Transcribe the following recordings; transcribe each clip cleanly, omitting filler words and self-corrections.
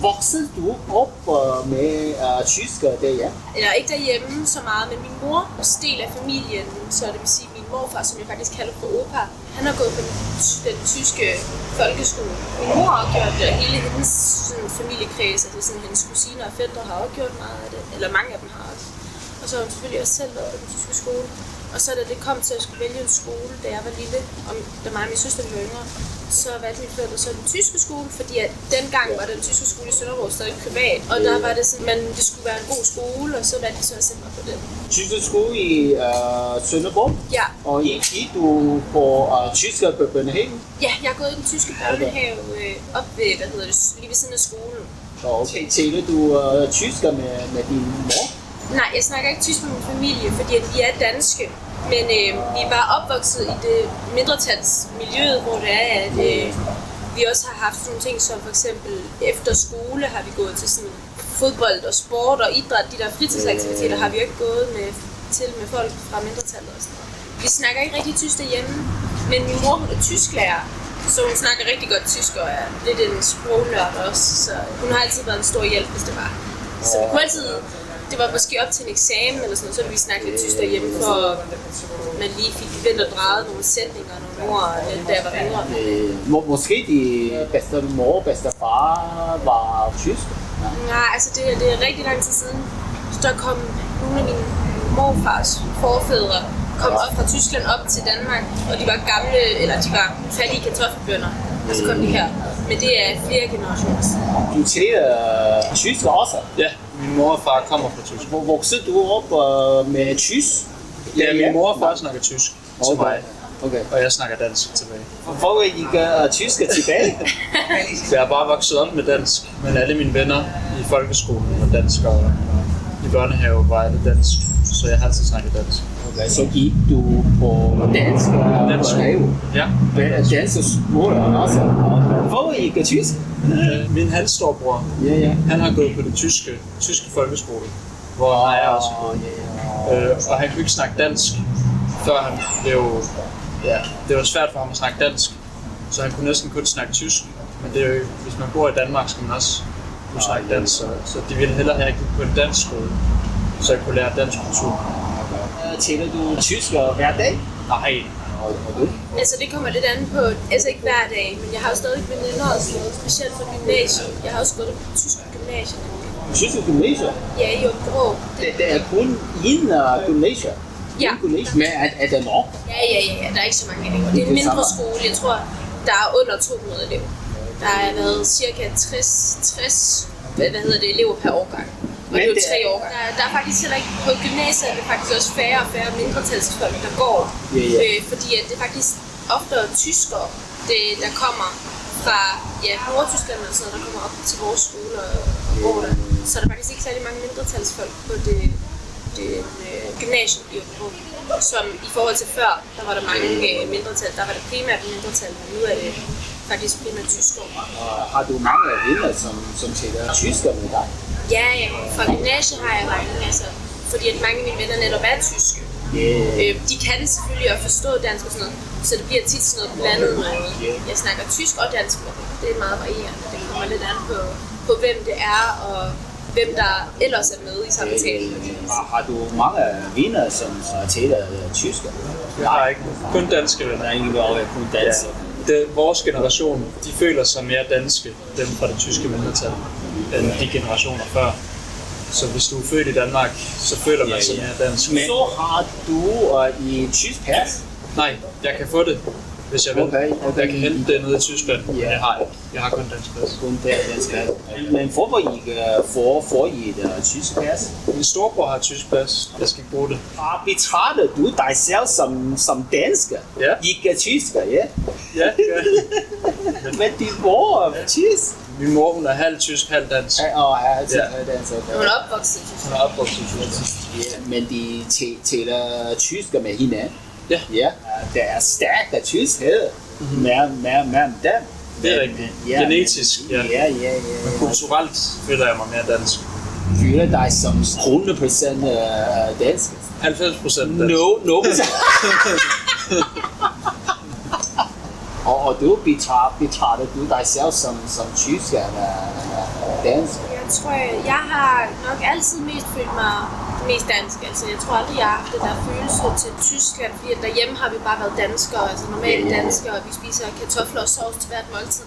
Voksede du op med tysk derhjemme? Eller ikke derhjemme så meget, men min mors del af familien, så det vil sige min morfar, som jeg faktisk kalder for opa, han har gået på den tyske folkeskole. Min mor har gjort det, og hele hendes familiekreds, altså sådan, hendes kusiner og fætre har også gjort meget af det, eller mange af dem har også. Og så har hun selvfølgelig også selv været på den tyske skole. Og så da det kom til at skulle vælge en skole, da jeg var lille, og da mig og min søster var yngre, så valgte mine forældre så den tyske skole, fordi at dengang var den tyske skole i Sønderborg stadig privat. Og der var det sådan, at det skulle være en god skole, og så valgte de så at sende mig på den. Tyske skole i Sønderborg? Ja. Og gik du på tyske børnehave? Ja, jeg har gået i den tyske børnehave op ved, lige ved siden af skolen. Okay, taler du tysk med din mor? Nej, jeg snakker ikke tysk med min familie, fordi at vi er danske. Men vi er bare opvokset i det mindretalsmiljøet, hvor det er, at vi også har haft sådan nogle ting som for eksempel efter skole har vi gået til sådan fodbold og sport og idræt. De der fritidsaktiviteter har vi jo ikke gået med folk fra mindretallet og sådan noget. Vi snakker ikke rigtig tysk derhjemme, men min mor hun er tysklærer, så hun snakker rigtig godt tysk og er lidt en sprognørd også. Så hun har altid været en stor hjælp, hvis det var. Så vi kunne altid... Det var måske op til en eksamen eller sådan noget, så ville vi snakke lidt tysk derhjemme, for man lige fik vendt og drejet nogle sætninger og nogle ord, da jeg var yngre. Måske de bedste mor og bedste far var tysk? Nej, altså det er rigtig lang tid siden. Så der kom nogle af mine morfars forfædre kom op fra Tyskland op til Danmark, og de var gamle, eller de var fattige kartoffelbønder, og så kom de her. Men det er flere generationer siden. Du taler tysk også? Ja, min mor og far kommer fra tysk. Voksede du op med tysk? Ja, min mor og far snakker tysk til mig, okay. Og jeg snakker dansk tilbage. Hvorfor ikke tysk tilbage? Jeg er bare vokset op med dansk, men alle mine venner i folkeskolen var dansk, og i børnehave var det dansk, så jeg har altid snakket dansk. Okay, så gik du på dansk børnehave? Ja. Dansk skole også? Hvorfor ikke tysk? Min halvstorbror, han har gået på det tyske folkeskole, hvor jeg også og han kunne ikke snakke dansk, før han blev... Ja, det var svært for ham at snakke dansk, så han kunne næsten kun snakke tysk. Men det er jo, hvis man bor i Danmark, skal man også kunne snakke dansk, så de ville hellere have, at jeg gik på en dansk skole, så jeg kunne lære dansk kultur. Taler du tysk hver dag? Nej. Og du? Altså det kommer lidt an på, altså ikke hver dag, men jeg har jo stadig veninder og sådan noget, specielt fra gymnasiet. Jeg har også gået på tysk gymnasiet. Tyske gymnasier? Ja, i Aabenraa. Det er kun en gymnasier? Ja. Men er det nok? Ja, der er ikke så mange elever. Det er en mindre skole, jeg tror, der er under 200 elever. Der har været cirka 60 elever per årgang. Og det er jo 3 år. Der er faktisk heller ikke, på gymnasiet er det faktisk også færre og færre mindretalsfolk, der går. Fordi at det er faktisk oftere tyskere, der kommer fra Nordtyskland og sådan noget, der kommer op til vores skole og går der. Så er der faktisk ikke særlig mange mindretalsfolk på det gymnasium i Aabenraa. Som i forhold til før, der var der mange mindretal. Der var der primært mindretal, men nu er det faktisk primært tyskere. Har du mange venner, som taler tysker med dig? Ja, fra gymnasiet har jeg mange, altså, fordi at mange af mine venner netop er tyske. De kan selvfølgelig også forstå dansk og sådan noget, så det bliver tit sådan noget blandet noget. Jeg snakker tysk og dansk, men det er meget varierende. Det kommer lidt an på hvem det er, og hvem der ellers er med i samtalen. Har du mange venner, som taler tysk? Jeg har ikke kun danske venner. Der er ikke bare kun dansk. Vores generation, de føler sig mere danske, dem fra det tyske mindretal, end de generationer før. Så hvis du er født i Danmark, så føler man sig mere dansk. Men så har du i tysk pas? Nej, jeg kan få det, hvis jeg vil. Okay. Jeg kan hente det nede i Tyskland. Jeg har kun dansk pas. Kun dansk pas. Men hvorfor ikke får I et tysk pas? Min storebror har tysk pas. Jeg skal ikke bruge det. Betragter du dig selv som dansker? Ja. Ikke tysker, ja? Ja. Men din mor er tysk? Min mor, hun er halv tysk, halv dansk. Halv dansk, okay. Hun er opvokset tysk. Hun er opvokset tysk. Ja, men de taler tysk med hinanden. Ja. Der er stærkt af tyskhed. Mere dem. Det er rigtigt. Genetisk, ja. Men kulturelt føler jeg mig mere dansk. Føler dig som 100% dansk? 90% dansk. No. Og du betragter du dig selv som tysk eller dansk? Jeg tror, jeg har nok altid mest følt mig mest dansk. Altså, jeg tror aldrig, jeg har haft den der følelse til Tyskland, fordi at derhjemme har vi bare været danskere, altså normale danskere, og vi spiser kartofler og sovs til hvert måltid.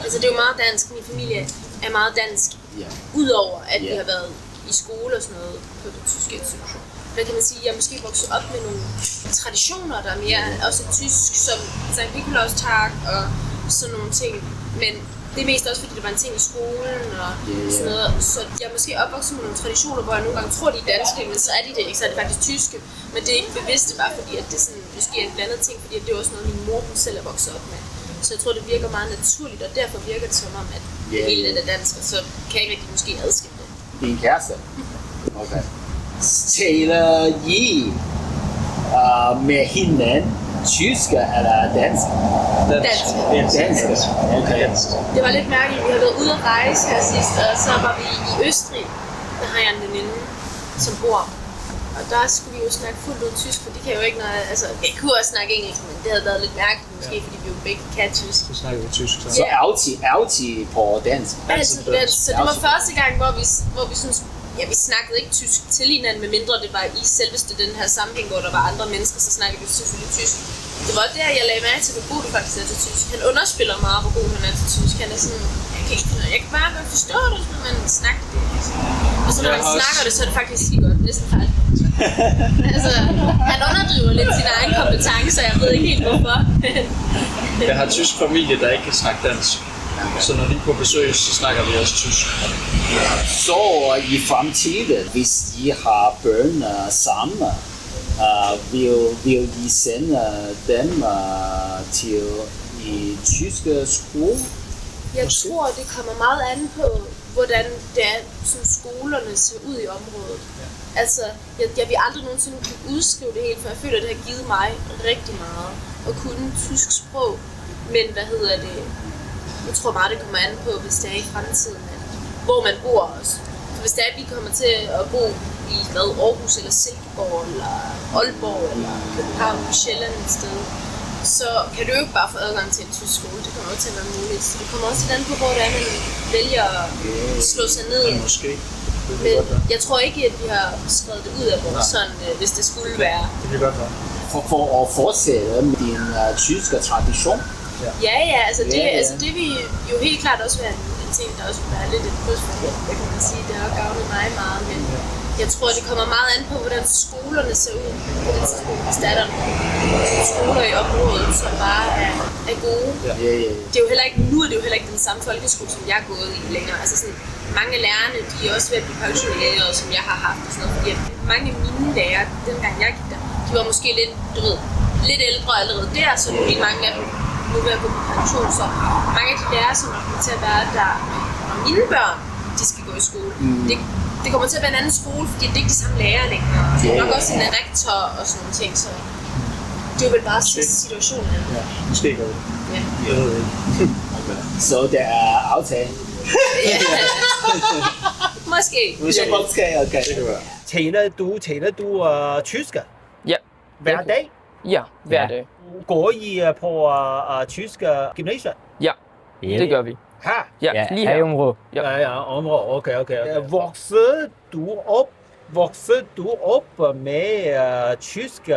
Altså, det er jo meget dansk. Min familie er meget dansk, udover at vi har været i skole og sådan noget på den tyske institution. Hvad kan man sige, jeg er måske vokset op med nogle traditioner, der er mere også tysk, som St. Nikolaus Tag og sådan nogle ting, men det er mest også fordi det var en ting i skolen og sådan noget, så jeg er måske opvokset med nogle traditioner, hvor jeg nogle gange tror, de er danske, men så er de det ikke, så er det faktisk tyske, men det er ikke bevidst, det er bare fordi, at det sådan, måske er en blandet ting, fordi det er også noget, min mor hun selv er vokset op med. Så jeg tror, det virker meget naturligt, og derfor virker det som om, at hele er dansk, og så kan jeg ikke rigtig måske adskille det. Din kæreste? Okay. Taler I med hinanden tysk eller dansk? Dansk. Okay. Det var lidt mærkeligt. Vi har været ude at rejse her sidst, og så var vi i Østrig. Der har jeg en veninde, som bor. Og der skulle vi jo snakke fuldt ud tysk, for de kan jo ikke noget... Altså, jeg kunne også snakke engelsk, men det havde været lidt mærkeligt, måske fordi vi jo begge kan tysk. Så snakker vi tysk. Så altid på dansk? Altid på dansk. Så det var første gang, hvor vi synes... Ja, vi snakkede ikke tysk til hinanden, medmindre det var i selveste den her sammenhæng, hvor der var andre mennesker, så snakkede vi selvfølgelig tysk. Det var der, jeg lagde mærke til, hvor god du faktisk er til tysk. Han underspiller meget, hvor god han er til tysk. Han er sådan, jeg kan bare godt forstå det, når man snakker det. Og så når man snakker det, så er det faktisk lige godt, næsten fejl. Altså, han underdriver lidt sine egne kompetencer, jeg ved ikke helt hvorfor. Jeg har tysk familie, der ikke kan snakke dansk. Så når de er på besøg, så snakker vi også tysk. Så i fremtiden, hvis I har børn sammen, vil I sende dem til i tyske skole? Jeg tror, det kommer meget an på, hvordan det er, som skolerne ser ud i området. Altså, jeg vil aldrig nogensinde kunne udskrive det helt, for jeg føler, at det har givet mig rigtig meget at kunne tysk sprog. Men jeg tror meget, det kommer an på, hvis det er i fremtiden, hvor man bor også. For hvis det er, at vi kommer til at bo i Aarhus eller Silkeborg eller Aalborg eller København på Sjælland et sted, så kan du jo ikke bare få adgang til en tysk skole. Det kommer også til at være muligt. Så det kommer også til an på, hvor det er, man vælger at slå sig ned. Ja, måske. Men jeg tror ikke, at vi har skrevet det ud af vores sådan, hvis det skulle være. Det kan godt være. For at fortsætte med din tyske tradition. Ja, altså det vil jo helt klart også være en ting, der også vil være lidt et plus for det, kan man sige. Det har gavnet mig meget, men jeg tror, det kommer meget an på, hvordan skolerne ser ud på det tidspunkt, hvis der er der nogle skoler i området, som bare er gode. Det er jo heller ikke, nu er det jo heller ikke den samme folkeskole, som jeg er gået i længere. Altså sådan, mange af lærerne, de er også ved at blive pensionerede, som jeg har haft og sådan noget, fordi mange af mine lærere, dengang jeg gik der, de var måske lidt ældre allerede der, så nu er mange af dem nu ved at gå på pension, så mange af de lærere, som kommer til at være der, når mine børn, de skal gå i skole, det kommer til at være en anden skole, fordi det er ikke de samme lærere længere. Det er nok også en rektor og sådan nogle ting, så det er jo vel bare situationen. Ja, måske gør det. Ja. Jeg ved ikke. Så der er aftale. Måske. Måske, okay. Det kan være. Taler du tysk? Ja. Hver dag? Ja, hver dag. Går I på tysk gymnasium? Ja, det gør vi. Her? Ja, lige her. Område. Område. Okay. Voksede du op med tysk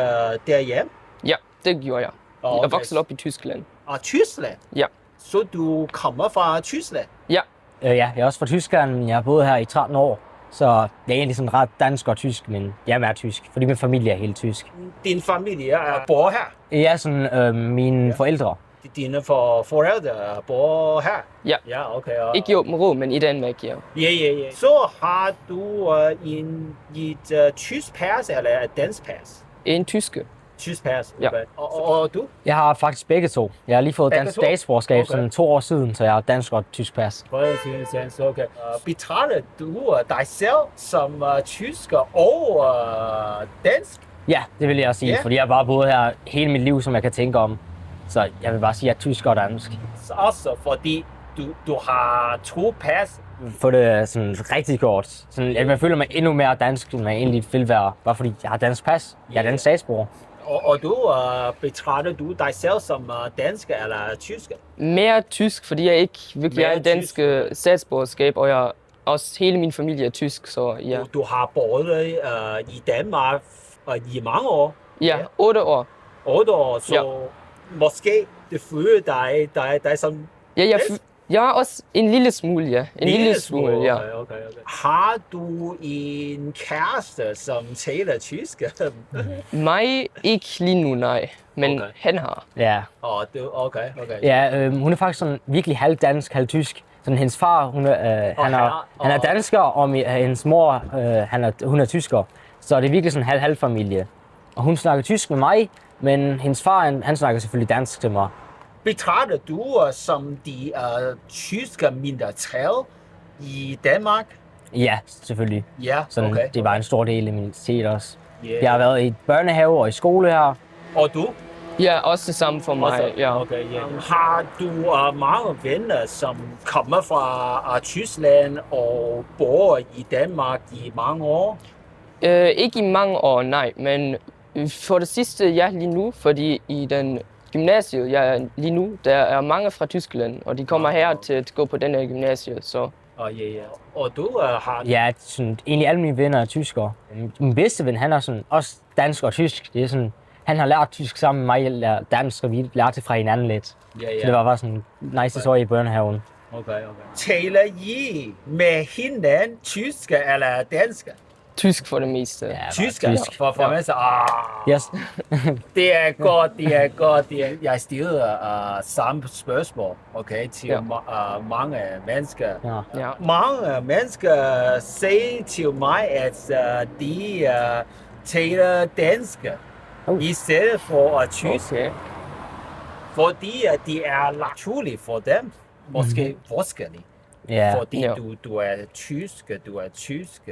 derhjemme? Ja, det gjorde jeg. Okay. Jeg voksede op i Tyskland. Tyskland? Ja. Så du kommer fra Tyskland? Ja. Ja, jeg er også fra Tyskland, men jeg har boet her i 13 år. Så jeg er egentlig sådan ret dansk og tysk, men jeg er mere tysk, fordi min familie er helt tysk. Din familie bor her? Jeg er sådan mine forældre. Dine forældre bor her? Ja. Ja, okay. Ikke i Åbenrå, men i Danmark, ja. Ja. Så har du et tysk pas eller et dansk pas? En tyske. Tysk pas? Ja. Okay. Og du? Jeg har faktisk begge to. Jeg har lige fået dansk statsborgerskab sådan 2 år siden, så jeg har dansk og tysk pas. Okay. Betragter du dig selv som tysker og dansk? Ja, det vil jeg også sige, fordi jeg har bare boet her hele mit liv, som jeg kan tænke om. Så jeg vil bare sige, at jeg er tysker og dansk. Også fordi du har 2 pas? For det sådan rigtig godt. Sådan, jeg føler mig endnu mere dansk, end jeg egentlig vil være, bare fordi jeg har dansk pas. Jeg er dansk statsborger. Og du betragter du dig selv som dansk eller tysk? Mere tysk, fordi jeg ikke virkelig har et dansk statsborgerskab, og jeg også hele min familie er tysk, så ja. Du har boet i Danmark i mange år. Ja, 8 år. 8 år, så Ja. måske det føler dig som... Ja, jeg er også en lille smule, ja. En lille smule, ja. Okay. Har du en kæreste, som taler tysk? Mig ikke lige nu, nej. Men Okay. han har. Ja. Okay. Ja, hun er faktisk sådan virkelig halv dansk, halv tysk. Sådan hendes far, han er dansker, og hendes mor, hun er tysker. Så det er virkelig sådan halv familie. Og hun snakker tysk med mig, men hendes far, han snakker selvfølgelig dansk til mig. Betragter du som de tyske mindretal i Danmark? Ja, selvfølgelig. Ja, Sådan, okay. det var en stor del af min identitet også. Yeah. Jeg har været i børnehave og i skole her. Og du? Ja, også det samme for mig, ja. Okay, yeah. Har du mange venner, som kommer fra Tyskland og bor i Danmark i mange år? Ikke i mange år, nej. Men for det sidste, ja, lige nu. Fordi i den gymnasiet, jeg er lige nu, der er mange fra Tyskland. Og de kommer her til at gå på den her gymnasiet, så... Ja. Og du har... Ja, sådan, egentlig alle mine venner er tyskere. Min bedste ven, han er sådan, også dansk og tysk. Det er sådan, han har lært tysk sammen med mig, jeg lærer dansk, og vi lærte det fra hinanden lidt. Ja. Så det var bare sådan nice historie i børnehaven. Okay. Taler I med hinanden tysk eller dansk? Tysk for det meste. Ja, Tysk, tysk. for mig så... Yes. Det er godt. Jeg stillede samme spørgsmål, okay, til mange mennesker. Ja. Mange mennesker siger til mig, at de taler dansk i stedet for tysk, Okay. fordi det er naturligt for dem. Måske forskelligt, Ja, fordi Ja. du er tysk.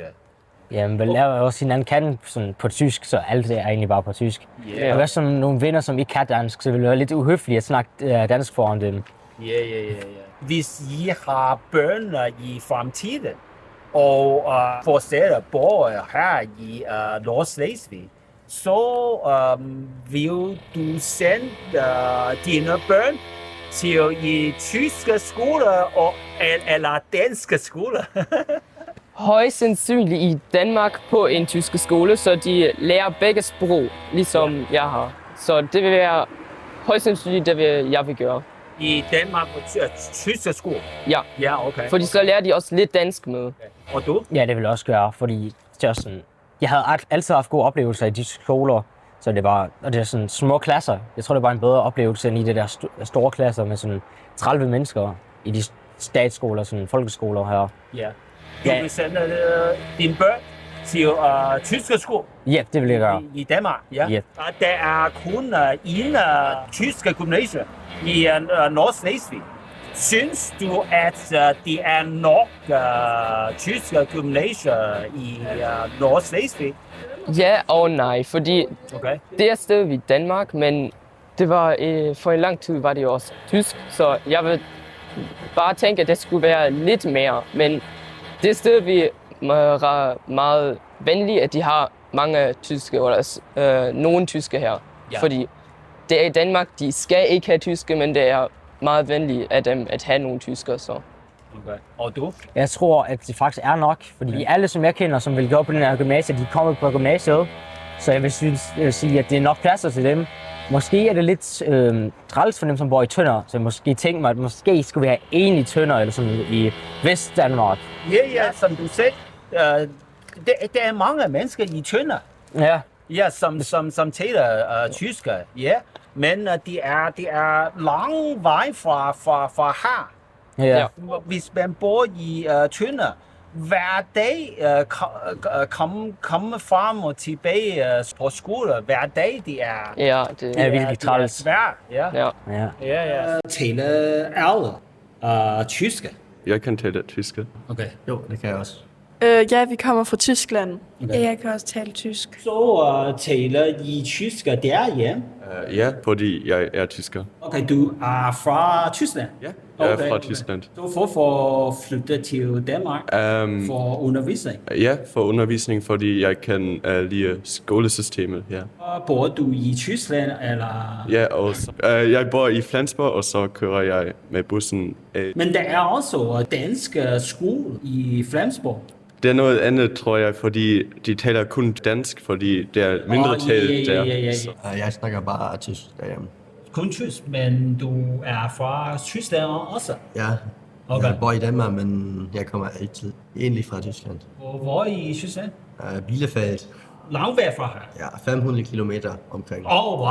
jamen, vi lærer også hinanden kan sådan på tysk, så alt det er egentlig bare på tysk. Ja. Og også sådan nogle venner, som ikke kan dansk, så det ville være lidt uhøfligt at snakke dansk foran dem. Ja. Hvis I har børn i fremtiden, og fortsætter bor her i Nordslesvig, så vil du sende dine børn til i tyske skoler eller danske skoler? Højst sandsynligt i Danmark på en tysk skole, så de lærer begge sprog, ligesom jeg har. Så det vil være højst sandsynligt, det jeg vil gøre. I Danmark på tyske skole? Ja, Ja, okay. fordi så lærer de også lidt dansk med. Og du? Ja, det vil jeg også gøre, fordi det er sådan, jeg havde altid haft gode oplevelser i de skoler, så det var, og det er sådan små klasser. Jeg tror, det var en bedre oplevelse end i det der store klasser med sådan 30 mennesker i de statsskoler, sådan folkeskoler her. Ja. Du vil sende dine børn til tyske skole? Ja, det vil jeg gøre. I Danmark, ja. Yep. Og der er kun en tysk gymnasie i Nordslesvig. Synes du, at det er nok tyske gymnasier i Nordslesvig? Ja og nej, fordi Okay. det er stadig i Danmark, men det var, for en lang tid var det jo også tysk, så jeg vil bare tænke, at det skulle være lidt mere, men det er stadig meget venligt, at de har mange tyske, eller nogle tyske her. Ja. Fordi det er i Danmark, de skal ikke have tyske, men det er meget venligt af dem at have nogle tyskere. Så. Okay. Og du? Jeg tror, at det faktisk er nok, fordi alle, som jeg kender, som vil gå på den her gymnasie, de er kommet på gymnasiet. Så jeg vil sige, at det er nok pladser til dem. Måske er det lidt træls for dem, som bor i Tønder, så jeg måske tænker mig, at måske skulle vi have en i Tønder, eller sådan i Vestdanmark. Ja, som du sagde, der er mange mennesker i Tønder. Ja, Ja, som taler tysk, ja. Men det er lang vej fra her. ja. Hvis man bor i Tønder, hver dag komme frem og tilbage på skole, hver dag det er... Ja, det Ja, virkelig træls. Svært, ja. ja. Ja. Taler alle tysk? Jeg kan tale tysk. Okay, jo, det kan jeg også. Ja, vi kommer fra Tyskland. Ja, jeg kan også tale tysk. Så taler I tysk derhjemme? Ja, fordi jeg er tysker. Okay, du er fra Tyskland? Ja, jeg er fra Tyskland. Så hvorfor flytte til Danmark for undervisning? Ja, for undervisning, fordi jeg kan lide skolesystemet her. Bor du i Tyskland, eller? Ja, og jeg bor i Flensborg, og så kører jeg med bussen. Men der er også dansk skole i Flensborg. Det er noget andet, tror jeg, fordi de taler kun dansk, fordi det er mindretal der. Jeg snakker bare tysk derhjemme. Kun tysk, men du er fra Tyskland også? Ja, Okay. jeg bor i Danmark, men jeg kommer altid egentlig fra Tyskland. Hvor i Tyskland? Bielefeld. Langt væk fra her? Ja, 500 kilometer omkring. Wow!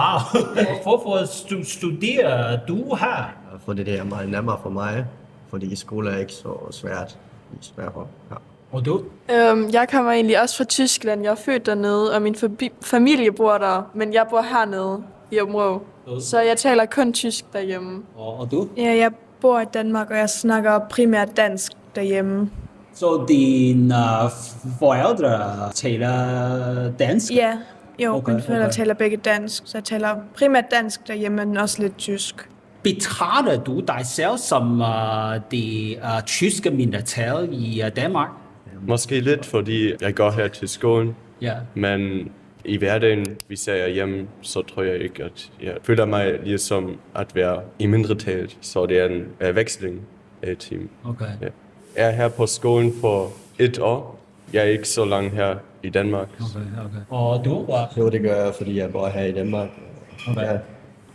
Hvorfor studerer du her? Fordi det er meget nemmere for mig, fordi skole er ikke så svært. Ja. Og du? Jeg kommer egentlig også fra Tyskland. Jeg er født dernede, og min familie bor der, men jeg bor hernede i Aabenraa. Så jeg taler kun tysk derhjemme. Og du? Ja, jeg bor i Danmark, og jeg snakker primært dansk derhjemme. Så dine forældre taler dansk? Ja, jo, Okay, mine forældre okay. taler begge dansk, så jeg taler primært dansk derhjemme, men også lidt tysk. Betragter du dig selv som det tyske mindretal i Danmark? Måske lidt, fordi jeg går her til skolen, Ja. men i hverdagen, hvis jeg er hjemme, så tror jeg ikke, at jeg føler mig ligesom at være i mindretal, så det er en veksling af team. Okay. Ja. Jeg er her på skolen for 1 år. Jeg er ikke så langt her i Danmark. Okay. Og du? Jo, det gør jeg, fordi jeg bor her i Danmark. Okay. Ja.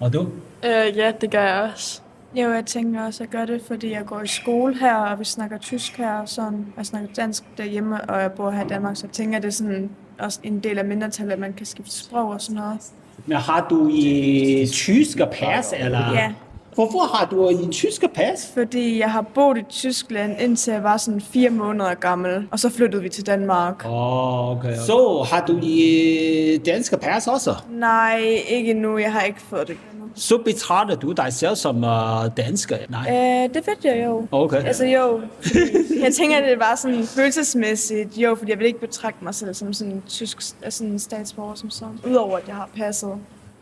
Og du? Ja, det gør jeg også. Jo, jeg tænker også, at jeg gør det, fordi jeg går i skole her, og vi snakker tysk her, og sådan. Jeg snakker dansk derhjemme, og jeg bor her i Danmark, så jeg tænker, at det er sådan også en del af mindretallet, at man kan skifte sprog og sådan noget. Men har du i tysk pas, eller? Ja. Hvorfor har du en tysk pas? Fordi jeg har boet i Tyskland, indtil jeg var sådan 4 måneder gammel, og så flyttede vi til Danmark. Okay. Så har du i dansk pas også? Nej, ikke nu. Jeg har ikke fået det endnu. Så betragter du dig selv som dansker? Nej. Det ved jeg jo. Okay. Altså jo, jeg tænker, at det var sådan følelsesmæssigt, jo, fordi jeg vil ikke betragte mig selv som sådan en tysk sådan statsborger som sådan, udover at jeg har passet.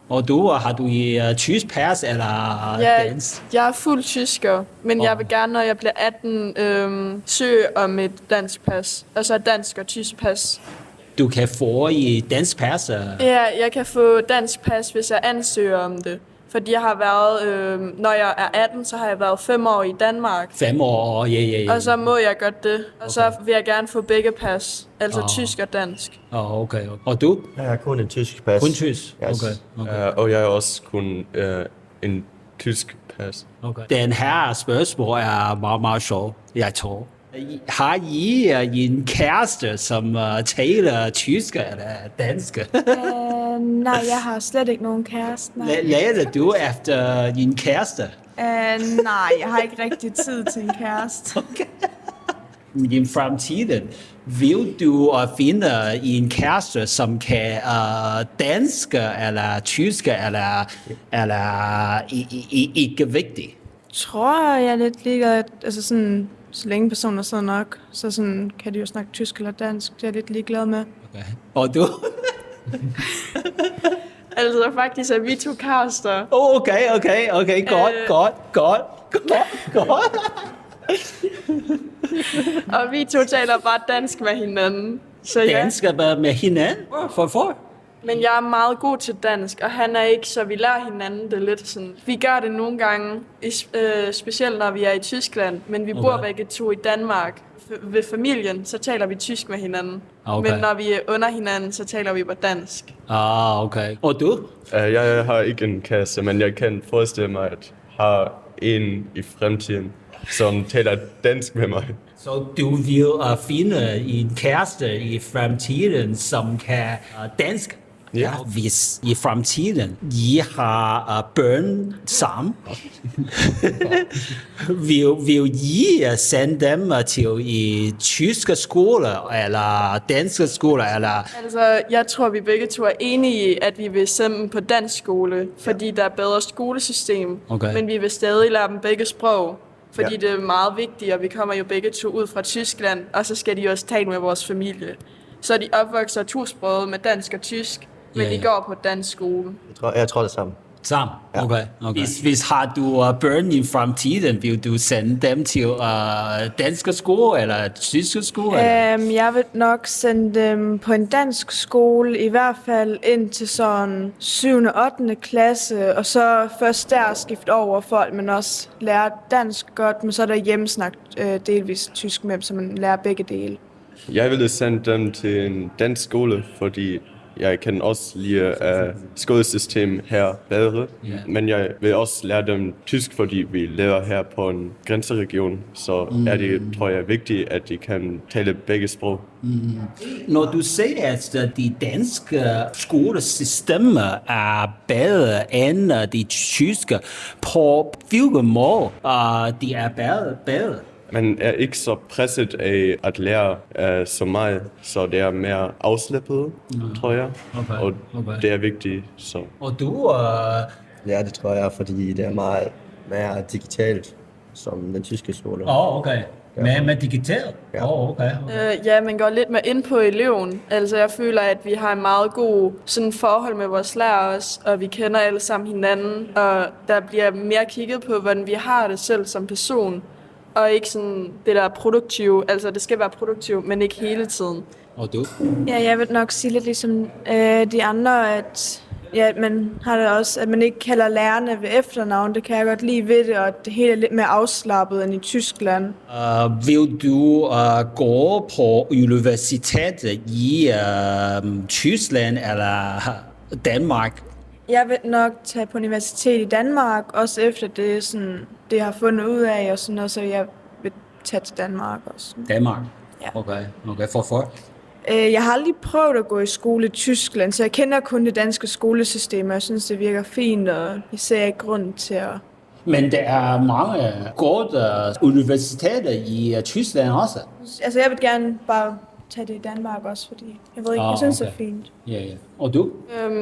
Og du, har du i tysk pas eller dansk? Jeg er fuld tysker, men jeg vil gerne, når jeg bliver 18, søge om et dansk pas. Altså et dansk og tysk pas. Du kan få i dansk pas? Ja, jeg kan få dansk pas, hvis jeg ansøger om det. Fordi jeg har været, når jeg er 18, så har jeg været 5 år i Danmark. 5 år, ja. Og så må jeg godt det. Og så vil jeg gerne få begge pas, altså tysk og dansk. Okay. Og du? Jeg har kun en tysk pas. Kun tysk? Yes. Okay. Og jeg er også kun en tysk pas. Okay. Den her spørgsmål er meget, meget sjov, jeg tror. Har I en kæreste, som taler tysk eller dansk? Nej, jeg har slet ikke nogen kæreste. Leder du efter en kæreste? Nej, jeg har ikke rigtig tid til en kæreste. Okay. I fremtiden, vil du finde en kæreste, som kan dansk eller tysk eller ikke vigtigt? Tror jeg er lidt ligeglad, altså sådan, så længe personer sidder nok, så sådan, kan de jo snakke tysk eller dansk, det er jeg lidt ligeglad med. Okay. Og du? Altså faktisk er vi 2 kærester. Okay, godt. Og vi 2 taler bare dansk med hinanden. Så ja. Dansk med hinanden? Hvorfor? Men jeg er meget god til dansk, og han er ikke, så vi lærer hinanden det lidt sådan. Vi gør det nogle gange, specielt når vi er i Tyskland, men vi bor begge 2 i Danmark. Ved familien, så taler vi tysk med hinanden. Okay. Men når vi er under hinanden, så taler vi på dansk. Okay. Og du? Jeg har ikke en kæreste, men jeg kan forestille mig, at have en i fremtiden, som taler dansk med mig. Så du vil finde en kæreste i fremtiden, som kan dansk? Ja. Hvis i fremtiden I har børn sammen, vil I sende dem til i tyske skoler eller danske skoler? Eller? Altså, jeg tror, vi begge 2 er enige i, at vi vil sende dem på dansk skole, fordi der er bedre skolesystem. Okay. Men vi vil stadig lære dem begge sprog, fordi det er meget vigtigt, og vi kommer jo begge 2 ud fra Tyskland, og så skal de også tale med vores familie. Så de opvokser tosproget med dansk og tysk, men de går på dansk skole. Jeg tror det samme. Sammen? Ja. Okay. Hvis har du børn i fremtiden, vil du sende dem til dansk skole eller tysk skole? Jeg vil nok sende dem på en dansk skole, i hvert fald ind til sådan 7. og 8. klasse, og så først der skifte over folk, men også lære dansk godt, men så er der hjemmesnak delvis tysk med dem, så man lærer begge dele. Jeg ville sende dem til en dansk skole, fordi jeg kan også lide skolesystem her bedre. Men jeg vil også lære dem tysk, fordi vi lever her på en grænseregion. Så er det, tror jeg, vigtigt, at de kan tale begge sprog. Når du siger, at de danske skolesystemer er bedre end de tyske, på hvilken måde de er bedre? Man er ikke så presset af at lære så meget, så det er mere afslappet, tror jeg. Og det er vigtigt. Så. Og du? Ja, det tror jeg, fordi det er meget mere digitalt, som den tyske skole. Okay. Med digitalt? Ja. Okay. Ja, man går lidt mere ind på eleven. Altså, jeg føler, at vi har en meget god sådan, forhold med vores lærere også, og vi kender alle sammen hinanden, og der bliver mere kigget på, hvordan vi har det selv som person. Og ikke sådan det der produktive, altså det skal være produktivt, men ikke hele tiden. Og du? Ja, jeg vil nok sige lidt ligesom de andre, at man har det også, at man ikke kalder lærerne ved efternavn. Det kan jeg godt lide ved det, og det hele er lidt mere afslappet end i Tyskland. Vil du gå på universitetet i Tyskland eller Danmark? Jeg vil nok tage på universitet i Danmark, også efter det, sådan, det jeg har fundet ud af, og sådan noget, så jeg vil tage til Danmark også. Danmark? Ja. Okay. Hvorfor? Jeg har aldrig prøvet at gå i skole i Tyskland, så jeg kender kun det danske skolesystem, og jeg synes, det virker fint, og jeg ser ikke grund til at... Men der er mange gode universiteter i Tyskland også. Altså, jeg vil gerne bare tage det i Danmark også, fordi jeg ved ikke, jeg synes, det er fint. Ja. Og du?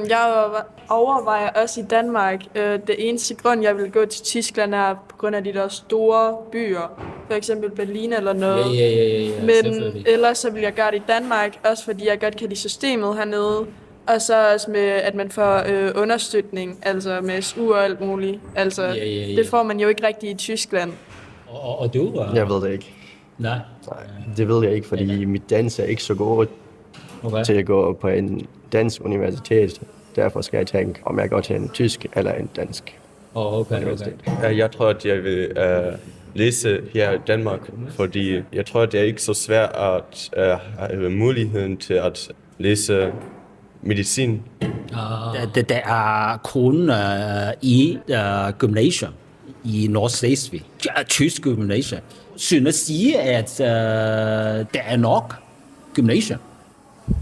Jeg overvejer også i Danmark. Det eneste grund, jeg vil gå til Tyskland, er på grund af de der store byer. For eksempel Berlin eller noget. Ja, men ellers så vil jeg gøre det i Danmark, også fordi jeg godt kan lide systemet hernede. Og så også med, at man får understøtning, altså med SU og alt muligt. Altså, det får man jo ikke rigtigt i Tyskland. Og du? Jeg ved det ikke. Nej, det ved jeg ikke, fordi mit dansk er ikke så godt til at gå på en dansk universitet. Derfor skal jeg tænke, om jeg går til en tysk eller en dansk universitet. Jeg tror, at jeg vil læse her i Danmark, fordi jeg tror, at det er ikke så svært at have muligheden til at læse medicin. Det er kun i gymnasium i Nordslesvig. Tysk gymnasium. Synes I, at der er nok gymnasium?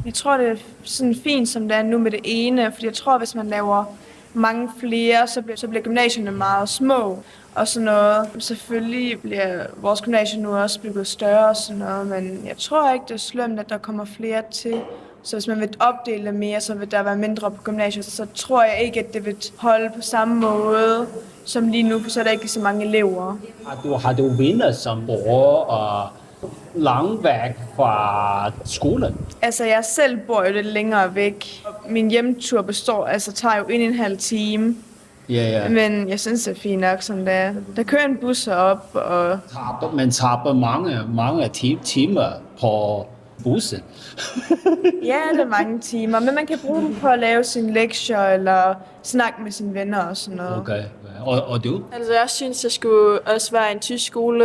Jeg tror, det er sådan fint, som det er nu med det ene, fordi jeg tror, hvis man laver mange flere, så bliver gymnasierne meget små og sådan noget. Selvfølgelig bliver vores gymnasium nu også bygget større og sådan noget, men jeg tror ikke, det er slemt, at der kommer flere til. Så hvis man vil opdele det mere, så vil der være mindre på gymnasiet, så tror jeg ikke, at det vil holde på samme måde som lige nu, for så er der ikke så mange elever. Har du venner, som bor langt væk fra skolen? Altså, jeg selv bor jo lidt længere væk. Min hjemtur tager jo 1,5 time. Ja. Men jeg synes, det er fint nok, som det er. Der kører en bus op, og... Man taber mange timer på bussen. Ja, det er mange timer, men man kan bruge dem på at lave sine lektier, eller snakke med sine venner og sådan noget. Okay. Og du? Altså, jeg synes, der skulle også være en tysk skole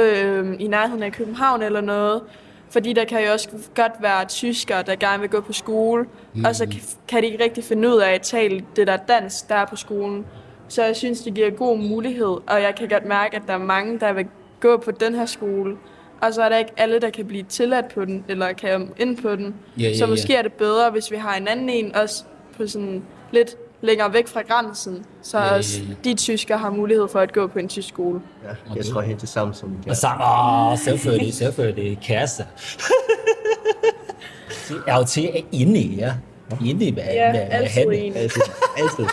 i nærheden af København eller noget. Fordi der kan jo også godt være tyskere, der gerne vil gå på skole, og så kan de ikke rigtig finde ud af at tale det der dansk, der er på skolen. Så jeg synes, det giver god mulighed, og jeg kan godt mærke, at der er mange, der vil gå på den her skole. Og så er der ikke alle, der kan blive tilladt på den, eller kan ind på den. Så måske er det bedre, hvis vi har en anden en, også på sådan lidt længere væk fra grænsen, så også de tyskere har mulighed for at gå på en tysk skole. Ja, jeg tror helt det samme som selvfølgelig kæreste. LT er inde i, ja. Inde i, hvad altid enig. Altid.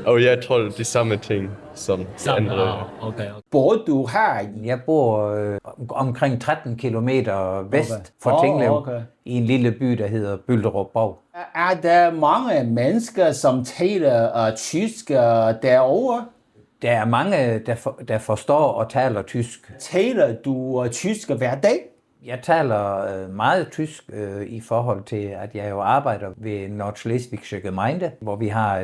Og jeg tror det samme ting som de andre. Okay. Bor du her? Jeg bor omkring 13 kilometer vest for Tinglev, i en lille by, der hedder Bylderup Borg. Er der mange mennesker, som taler tysk derovre? Der er mange, der forstår og taler tysk. Taler du tysk hver dag? Jeg taler meget tysk i forhold til, at jeg jo arbejder ved Nordschleswigsche Gemeinde, hvor vi har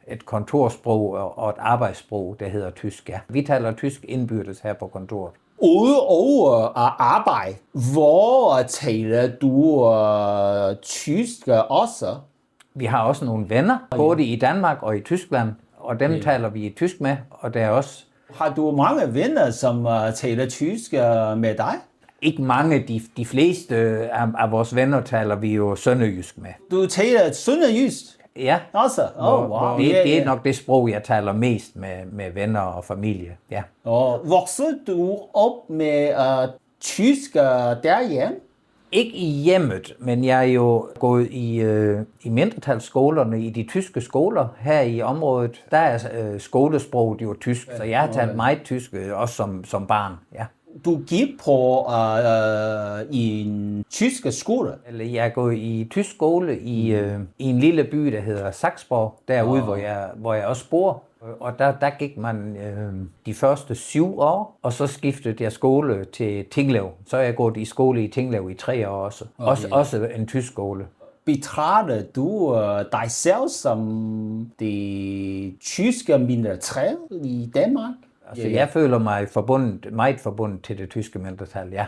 et kontorsprog og et arbejdssprog, der hedder tysk. Ja. Vi taler tysk indbyrdes her på kontoret. Udover at arbejde, hvor taler du tysk også? Vi har også nogle venner, både i Danmark og i Tyskland, og dem taler vi tysk med, og der er også... Har du mange venner, som taler tysk med dig? Ikke mange. De fleste af vores venner taler vi jo sønderjysk med. Du taler sønderjysk? Ja. Altså? Wow. Det er nok det sprog, jeg taler mest med venner og familie. Ja. Voksede du op med tysk derhjemme? Ikke i hjemmet, men jeg er jo gået i mindretalsskolerne, i de tyske skoler her i området. Der er skolesproget jo tysk, så jeg har talt meget tysk, også som barn. Ja. Du gik på i en tysk skole? Eller jeg er gået i tysk skole i en lille by, der hedder Saxborg, derude, hvor jeg også bor. Og der gik man de første 7 år, og så skiftede jeg skole til Tinglev. Så er jeg gået i skole i Tinglev i 3 år også. Okay. Også en tysk skole. Betragter du dig selv som det tyske mindretal i Danmark? Altså, jeg føler mig meget forbundet til det tyske mindretal, ja.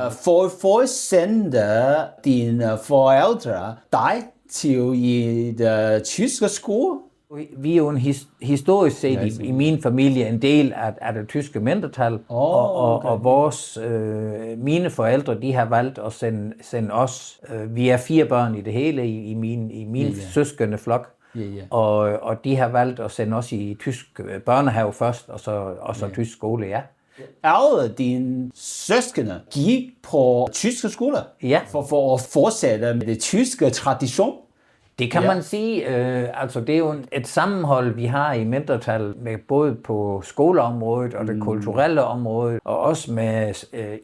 For sende dine forældre dig til et tyske skole? Vi er jo historisk set i min familie en del af det tyske mindretal, og mine forældre, de har valgt at sende os. Vi er 4 børn i det hele i min søskende flok. Og de har valgt at sende os i tysk børnehave først, og så tysk skole, ja. Alle dine søskende gik på tyske skoler? Ja. For at fortsætte med det tyske tradition? Det kan man sige. Altså, det er jo et sammenhold, vi har i mindretal, med både på skoleområdet og det kulturelle område, og også med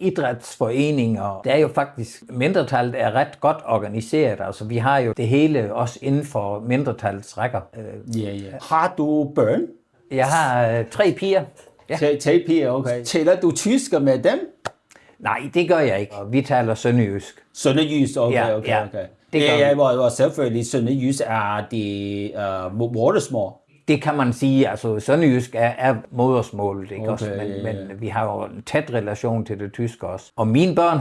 idrætsforeninger. Det er jo faktisk, mindretallet er ret godt organiseret. Altså, vi har jo det hele også inden for mindretallets rækker. Har du børn? Jeg har 3 piger. Ja. 3 piger, okay. Taler du tysk med dem? Nej, det gør jeg ikke. Vi taler sønderjysk. Sønderjysk, okay. Jeg var selvfølgelig sønderjysk er det modersmål. Det kan man sige, altså sønderjysk er modersmålet, ikke også? Men vi har jo en tæt relation til det tyske også. Og mine børn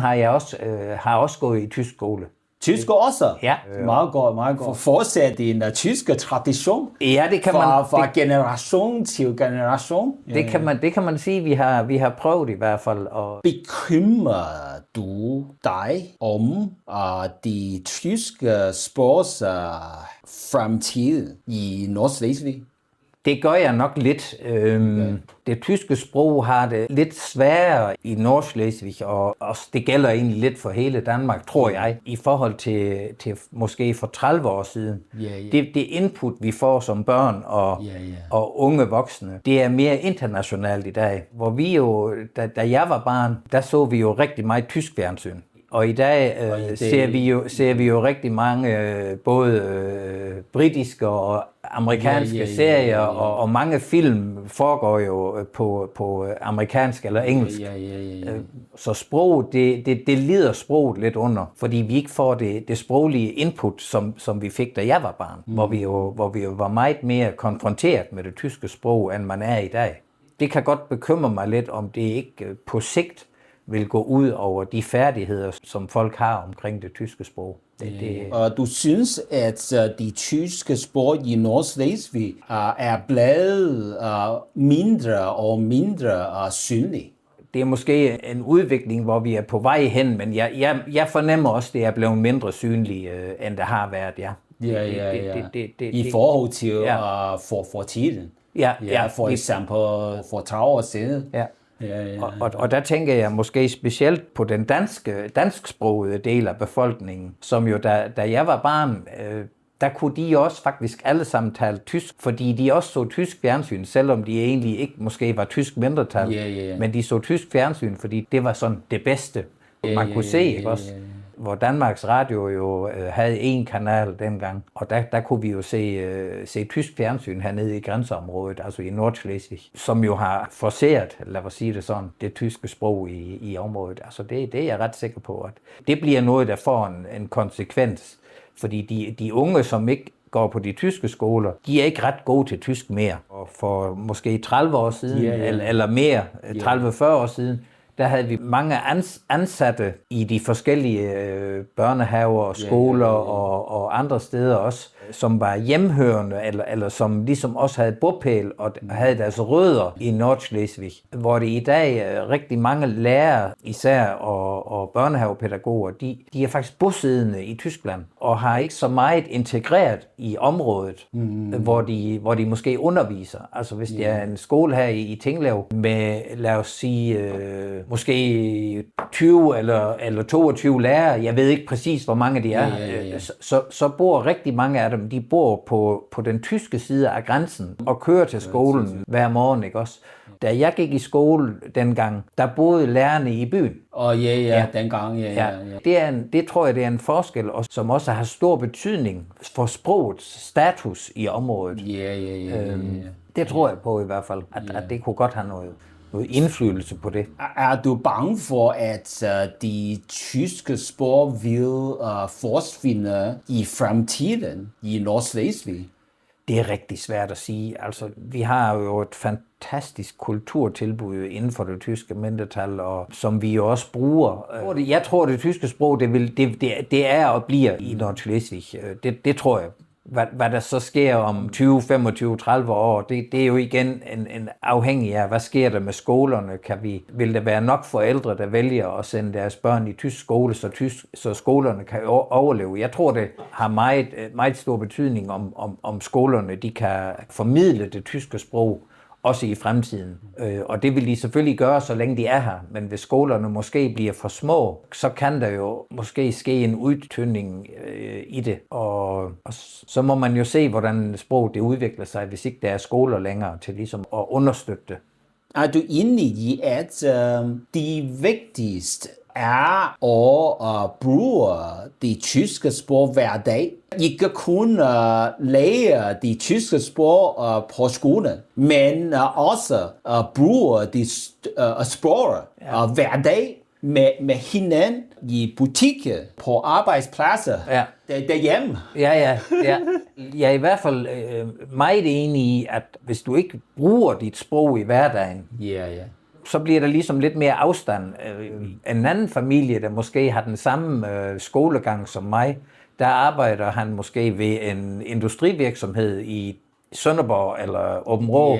har også gået i tysk skole. Tysk også? Ja. Meget godt. For fortsat en tyske tradition? Ja, det kan man. Fra generation til generation? Det kan man sige, vi har prøvet i hvert fald. Bekymrer du dig om de tyske sports fremtid i Nordslesvig? Det gør jeg nok lidt. Det tyske sprog har det lidt sværere i Nordschleswig, og det gælder egentlig lidt for hele Danmark, tror jeg, i forhold til måske for 30 år siden. Det input, vi får som børn og unge voksne, det er mere internationalt i dag. Hvor vi jo, da jeg var barn, der så vi jo rigtig meget tysk fjernsyn. Og i dag ser vi jo rigtig mange både britiske og amerikanske serier, og mange film foregår jo på amerikansk eller engelsk. Så sproget, det lider sproget lidt under, fordi vi ikke får det sproglige input, som vi fik, da jeg var barn, hvor vi jo var meget mere konfronteret med det tyske sprog, end man er i dag. Det kan godt bekymre mig lidt, om det ikke på sigt vil gå ud over de færdigheder, som folk har omkring det tyske sprog. Og du synes, at de tyske sprog i Nordslesvig er blevet mindre og mindre synlige? Det er måske en udvikling, hvor vi er på vej hen, men jeg fornemmer også, at det er blevet mindre synligt, end det har været, ja. I forhold til for tiden? For eksempel for 30 år siden? Ja. Og der tænker jeg måske specielt på den dansksprogede del af befolkningen, som jo, da jeg var barn, der kunne de også faktisk alle sammen tale tysk, fordi de også så tysk fjernsyn, selvom de egentlig ikke måske var tysk mindretal, men de så tysk fjernsyn, fordi det var sådan det bedste, man kunne se, ikke også? Hvor Danmarks Radio jo havde en kanal dengang, og der kunne vi jo se tysk fjernsyn hernede i grænseområdet, altså i Nordschleswig, som jo har forceret, lad os sige det sådan, det tyske sprog i området. Altså det er jeg ret sikker på, at det bliver noget, der får en konsekvens, fordi de unge, som ikke går på de tyske skoler, de er ikke ret gode til tysk mere. Og for måske 30 år siden, eller mere, 30-40 år siden, der havde vi mange ansatte i de forskellige børnehaver og skoler og andre steder også, som var hjemhørende, eller som ligesom også havde bopæl og havde deres rødder i Nordschleswig, hvor det i dag rigtig mange lærere, især og børnehavepædagoger, de er faktisk bosiddende i Tyskland og har ikke så meget integreret i området, hvor de måske underviser. Altså hvis det er en skole her i Tinglev med, lad os sige, måske 20 eller 22 lærere, jeg ved ikke præcis, hvor mange de er, så bor rigtig mange af dem, de bor på den tyske side af grænsen og kører til skolen hver morgen, ikke også? Da jeg gik i skole dengang, der boede lærerne i byen. Dengang, Det tror jeg, det er en forskel, og som også har stor betydning for sprogets status i området. Det tror jeg på i hvert fald, at det kunne godt have noget indflydelse på det. Er du bange for, at de tyske sprog vil forsvinde i fremtiden i Nordschleswig? Det er rigtig svært at sige. Altså, vi har jo et fantastisk kulturtilbud inden for det tyske mindretal, og som vi jo også bruger. Jeg tror, det tyske sprog, det er og bliver i Nordschleswig. Det tror jeg. Hvad der så sker om 20, 25, 30 år, det er jo igen en afhængig af, hvad sker der med skolerne? Vil der være nok forældre, der vælger at sende deres børn i tysk skole, så skolerne kan overleve? Jeg tror, det har meget stor betydning, om skolerne de kan formidle det tyske sprog, også i fremtiden. Og det vil de selvfølgelig gøre, så længe de er her. Men hvis skolerne måske bliver for små, så kan der jo måske ske en udtynding i det. Og så må man jo se, hvordan sproget det udvikler sig, hvis ikke der er skoler længere til ligesom at understøtte det. Er du enig i, at de vigtigste er at bruge det tyske sprog hver dag? Ikke kun lære det tyske sprog på skolen, men også bruge det sprog hver dag med hinanden i butikker, på arbejdspladser, derhjemme. Ja. Jeg er i hvert fald meget enig i, at hvis du ikke bruger dit sprog i hverdagen, så bliver der ligesom lidt mere afstand. En anden familie, der måske har den samme skolegang som mig, der arbejder han måske ved en industrivirksomhed i Sønderborg eller Aabenraa,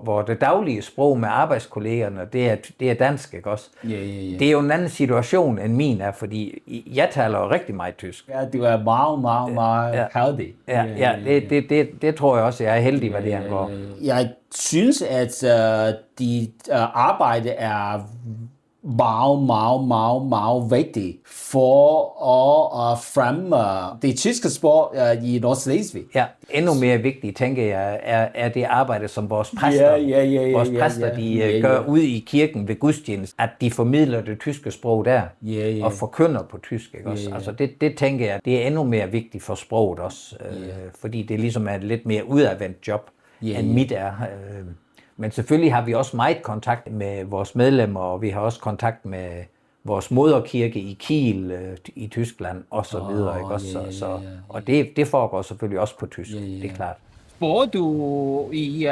hvor det daglige sprog med arbejdskollegerne, det er dansk, ikke også? Det er jo en anden situation end min er, fordi jeg taler jo rigtig meget tysk. Ja, du er meget heldig. Det tror jeg også, jeg er heldig, hvad det angår. Jeg synes, at dit arbejde er meget vigtigt for at fremme det tyske sprog i Nordschleswig. Ja, endnu mere vigtigt, tænker jeg, er det arbejde, som vores præster, vores præster de gør ud i kirken ved gudstjeneste, at de formidler det tyske sprog der, og forkynder på tysk. Ikke også? Altså det tænker jeg, det er endnu mere vigtigt for sproget også, fordi det ligesom er et lidt mere udadvendt job, end mit er. Men selvfølgelig har vi også meget kontakt med vores medlemmer, og vi har også kontakt med vores moderkirke i Kiel i Tyskland og så videre, ikke også? Og det foregår selvfølgelig også på tysk, det er klart. Bor du i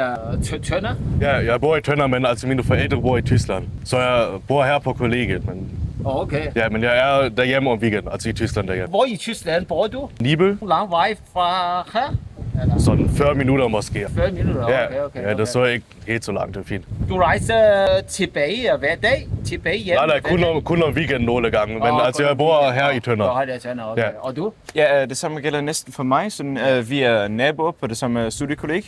Tønder? Ja, jeg bor i Tønder, men altså mine forældre bor i Tyskland. Så jeg bor her på kollegiet, men... Okay. Ja, men jeg er derhjemme om weekenden, altså i Tyskland derhjemme. Hvor i Tyskland bor du? Nibel. Lang vej fra her? Eller? Sådan 40 minutter måske. 40 minutter? Ja, Okay. ja, det er så ikke helt så langt, det er fint. Du rejser tilbage hver dag? Tilbage hjem? Nej, kun om weekenden nogle gange, men altså jeg bor her i Tønder. Okay. Ja. Og du? Ja, det samme gælder næsten for mig. Sådan, vi er naboer på det samme studiekolleg,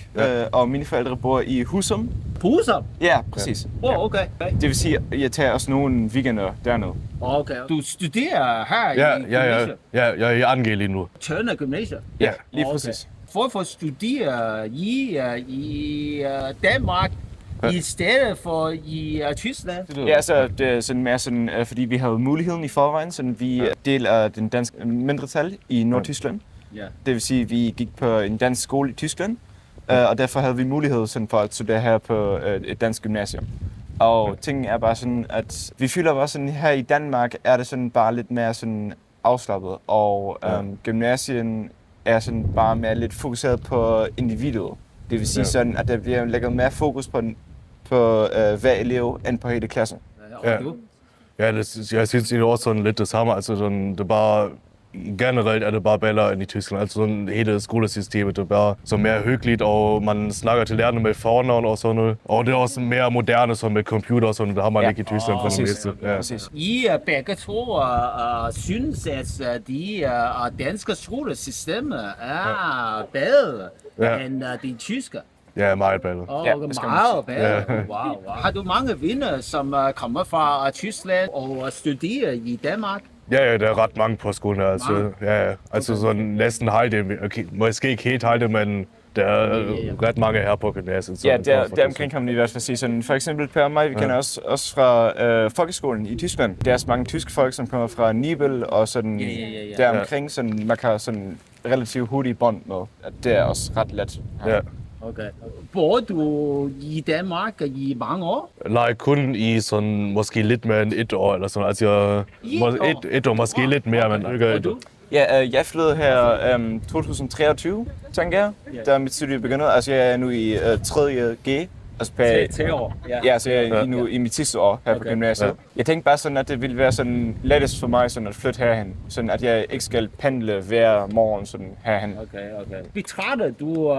og mine forældre bor i Husum. På Husum? Ja, præcis. Okay. Det vil sige, at jeg tager også nogle weekender dernede. Okay. Du studerer her i gymnasiet? Ja, jeg er i Angel lige nu. Tønder gymnasiet? Ja, lige præcis. Hvorfor studerer I Danmark i stedet for i Tyskland? Ja, altså det er sådan mere sådan, fordi vi har muligheden i forvejen, så vi er del af den danske mindretal i Nordtyskland. Ja. Det vil sige, at vi gik på en dansk skole i Tyskland, og derfor havde vi mulighed sådan for at studere her på et dansk gymnasium. Og tingen er bare sådan, at vi føler bare sådan, her i Danmark er det sådan bare lidt mere sådan afslappet, og gymnasien er sådan bare mere lidt fokuseret på individet. Det vil sige sådan, at der bliver lægget mere fokus på hver elev end på hele klassen. Ja, jeg synes det er også sådan lidt det samme. Altså sådan, det er bare generelt er det bare bedre end i Tyskland. Altså sådan hele skolesystemet det er bare så mere hyggeligt, og man snakker til lærerne med fornavn og sådan noget. Og det er også mere moderne sådan med computer og sådan noget. Det har man ikke i Tyskland for det meste. Præcis. I begge to synes, at de danske skolesystemer er bedre end de tyske. Ja, meget bedre. Meget bedre. Wow. Har du mange venner, som kommer fra Tyskland og studerer i Danmark? Ja, der er ret mange på skolen her. Altså, altså sådan næsten halvdelen. Okay, måske ikke helt halvdelen, men der er ret mange her på gymnasiet. Ja, der omkring kan man i hvert fald sige sådan. For eksempel Per og mig, vi kender også fra folkeskolen i Tyskland. Der er så mange tyske folk, som kommer fra Nibel og sådan der omkring, sådan man kan sådan relativt hurtigt bånd med. Det er også ret let. Ja. Okay. Bor du i Danmark i mange år? Nej, kun i sådan måske lidt mere end 1 år eller sådan. Altså et år måske lidt mere, men ikke et år. Ja, jeg flyttede her 2023, tænker jeg, da mit studie begyndte. Altså jeg er nu i 3. G. Altså 3 år? Ja, så jeg er nu i mit sidste år her på gymnasiet. Jeg tænkte bare sådan, at det ville være sådan lettest for mig sådan at flytte herhen. Sådan at jeg ikke skal pendle hver morgen sådan herhen. Okay. Betragter du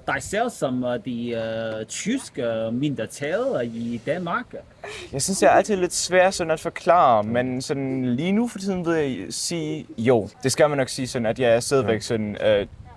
dig selv som de tyske mindretal i Danmark? Jeg synes, det er altid lidt svært sådan at forklare, men sådan lige nu for tiden vil jeg sige jo. Det skal man nok sige sådan, at jeg er stadigvæk sådan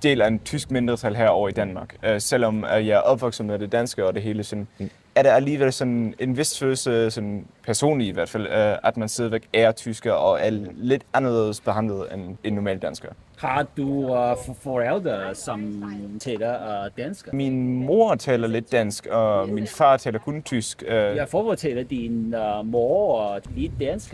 del af en tysk mindretal herovre i Danmark. Selvom jeg er opvokset med det danske og det hele, sådan, er det alligevel sådan en vis følelse, sådan personligt i hvert fald, at man stadigvæk er tysker og er lidt anderledes behandlet end en normal dansker. Har du forældre, som taler dansk? Min mor taler lidt dansk, og min far taler kun tysk. Hvorfor taler din mor lidt dansk?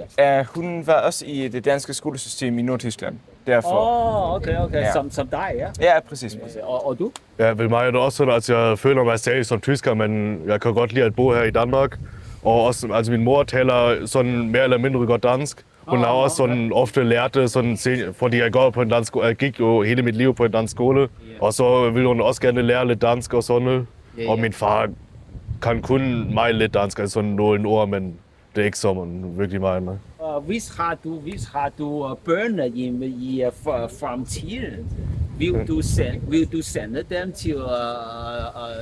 Hun var også i det danske skolesystem i Nordtyskland. Derfor. Okay. Ja. Som dig, ja? Ja, præcis. Og du? Ja, ved mig er det også sådan, at jeg føler mig stadig som tysker, men jeg kan godt lide at bo her i Danmark. Og også, altså min mor taler sådan mere eller mindre godt dansk. Hun har også sådan ofte lært det, sådan, fordi jeg går på en dansk skole. Jeg gik jo hele mit liv på en dansk skole. Og så ville hun også gerne lære lidt dansk og sådan noget. Og min far kan kun meget lidt dansk, altså sådan nogle ord, men det er ikke så virkelig meget. Nej. Hvis har du børn i fremtiden, vil du sende dem til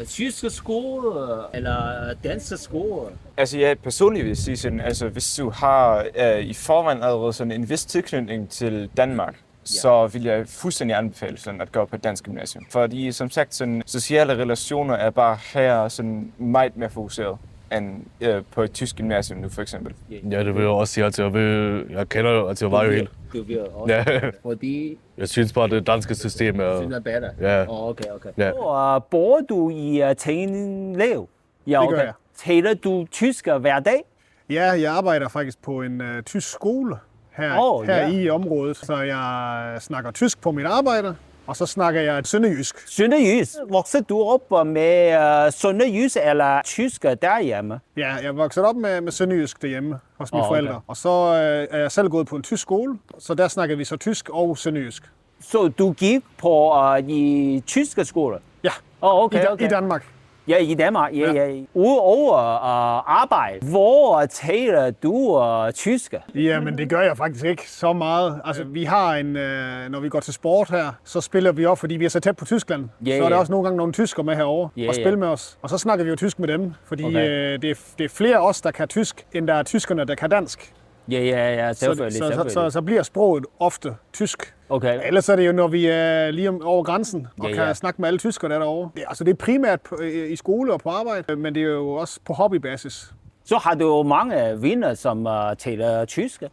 tyske skole eller danske skole? Altså jeg personligt vil sige sådan, altså hvis du har i forvejen allerede sådan en vis tilknytning til Danmark, så vil jeg fuldstændig anbefale sådan at gå på et dansk gymnasium. Fordi som sagt, sådan, sociale relationer er bare her sådan meget mere fokuseret end på et tysk gymnasium nu for eksempel. Ja, det vil jeg også sige, at jeg kender, at jeg var jo helt. Du vil også, fordi... Jeg synes bare, det danske system er... Synes er bedre? Ja. Okay. Ja. Bor du i Tinglev? Ja, okay. Det gør jeg. Taler du tysk hver dag? Ja, jeg arbejder faktisk på en tysk skole her i området, så jeg snakker tysk på mit arbejde. Og så snakker jeg et sønderjysk. Sønderjysk? Voksede du op med sønderjysk eller tysk derhjemme? Ja, jeg voksede op med sønderjysk derhjemme hos mine forældre. Og så er jeg selv gået på en tysk skole, så der snakker vi så tysk og sønderjysk. Så du gik på i tyske skole? Ja, okay. I Danmark. Ja, i Danmark. Ja. Udover arbejde, hvor taler du tysk? Ja, men det gør jeg faktisk ikke så meget. Altså, vi har når vi går til sport her, så spiller vi op, fordi vi er så tæt på Tyskland. Så er der også nogle gange nogle tyskere med herovre og spille med os. Og så snakker vi jo tysk med dem, fordi det er flere af os, der kan tysk, end der er tyskerne, der kan dansk. Ja, selvfølgelig. Så bliver sproget ofte tysk. Okay. Ellers er det jo, når vi er lige over grænsen og kan snakke med alle tyskere derovre. Det er primært i skole og på arbejde, men det er jo også på hobbybasis. Så har du jo mange venner, som taler tysk?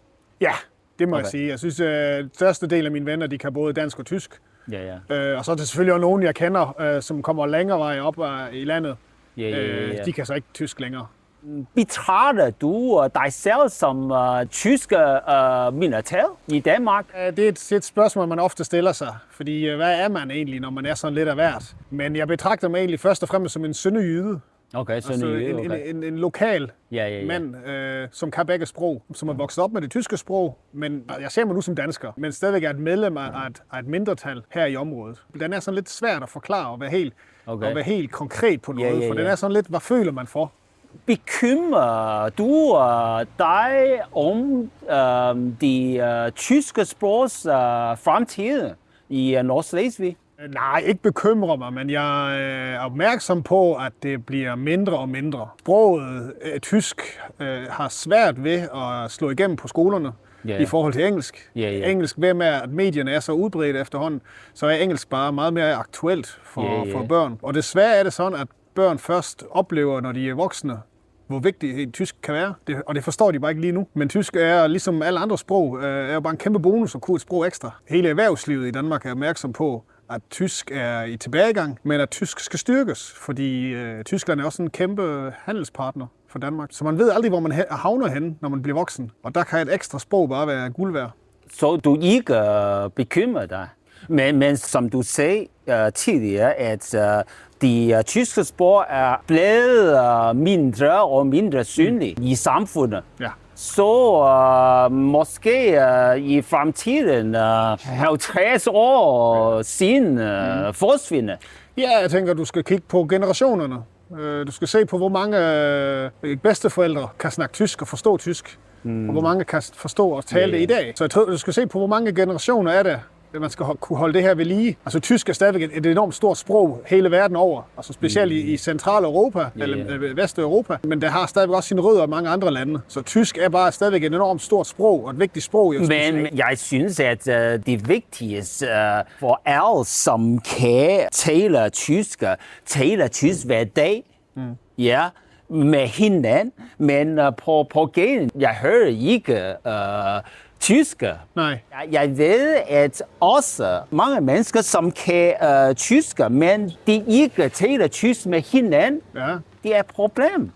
Ja, det må jeg sige. Jeg synes, at største del af mine venner, de kan både dansk og tysk. Ja. Og så er det selvfølgelig også nogen, jeg kender, som kommer længere vej op i landet. De kan så ikke tysk længere. Betragter du dig selv som tyske mindretal i Danmark? Det er et spørgsmål, man ofte stiller sig. Fordi hvad er man egentlig, når man er sådan lidt af hvert? Men jeg betragter mig egentlig først og fremmest som en sønderjyde. Okay, sønderjyde. En lokal mand, som kan begge sprog, som er vokset op med det tyske sprog. Men jeg ser mig nu som dansker, men stadigvæk er et medlem af et mindretal her i området. Den er sådan lidt svært at forklare og være helt konkret på noget, for den er sådan lidt, hvad føler man for? Bekymrer du dig om de tyske sprogs fremtid i Nordslesvig? Nej, ikke bekymrer mig, men jeg er opmærksom på, at det bliver mindre og mindre. Sproget tysk har svært ved at slå igennem på skolerne i forhold til engelsk. Engelsk, ved med at medierne er så udbredt efterhånden, så er engelsk bare meget mere aktuelt for børn. Og desværre er det sådan, at børn først oplever, når de er voksne, hvor vigtigt tysk kan være. Og det forstår de bare ikke lige nu. Men tysk er, ligesom alle andre sprog, er jo bare en kæmpe bonus at kunne et sprog ekstra. Hele erhvervslivet i Danmark er opmærksom på, at tysk er i tilbagegang, men at tysk skal styrkes, fordi Tyskland er også en kæmpe handelspartner for Danmark. Så man ved aldrig, hvor man havner henne, når man bliver voksen. Og der kan et ekstra sprog bare være guld værd. Så du ikke bekymrer dig? Men som du sagde tidligere, at de tyske sprog er blevet mindre og mindre synlige i samfundet. Ja. Så måske i fremtiden 50 år siden forsvinde. Ja, jeg tænker, du skal kigge på generationerne. Du skal se på, hvor mange bedsteforældre kan snakke tysk og forstå tysk, og hvor mange kan forstå og tale det i dag. Så jeg tror, du skal se på, hvor mange generationer er det, man skal kunne holde det her ved lige. Altså tysk er stadigvæk et enormt stort sprog hele verden over, altså specielt i Centraleuropa eller Vesteuropa, men det har stadigvæk også sine rødder i mange andre lande. Så tysk er bare stadigvæk et enormt stort sprog og et vigtigt sprog. Men jeg synes, at det vigtigste for alle, som kan tale tysk hver dag, med hinanden, men på gælden, jeg hører ikke tysk. Nej. Jeg ved, at også mange mennesker, som kan tysk, men de ikke taler tysk med hinanden, det er et problem.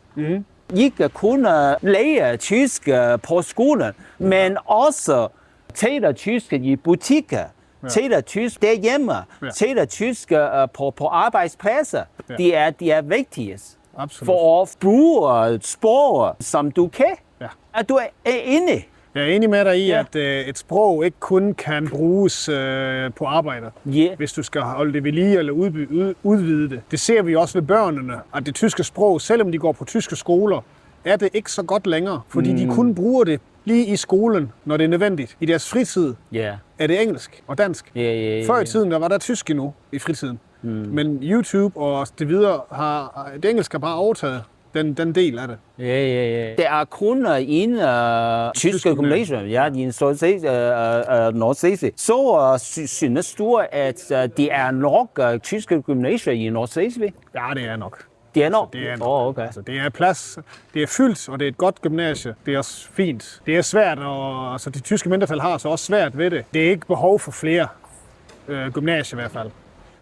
Ikke kun lære tysk på skolen, men også taler tysk i butikker, taler tysk derhjemme, taler tysk på arbejdspladser. Det er vigtigst. Absolut. For at bruge sprog, som du kan. Er du enig? Jeg er enig med dig i, at et sprog ikke kun kan bruges på arbejde, hvis du skal holde det ved lige eller udvide det. Det ser vi også ved børnene, at det tyske sprog, selvom de går på tyske skoler, er det ikke så godt længere, fordi de kun bruger det lige i skolen, når det er nødvendigt. I deres fritid er det engelsk og dansk. Før i tiden der var der tysk endnu i fritiden. Men YouTube og det videre har det engelske bare overtaget den del af det. Der er kun en tysk gymnasium, i Nordslesvig. Så synes du, at det er nok tyske gymnasier i Nordslesvig? Ja, det er nok. Det er nok? Det er nok. Okay. Altså, det er plads, det er fyldt, og det er et godt gymnasie. Det er også fint. Det er svært, og altså, de tyske mindretal har så også svært ved det. Det er ikke behov for flere gymnasier i hvert fald.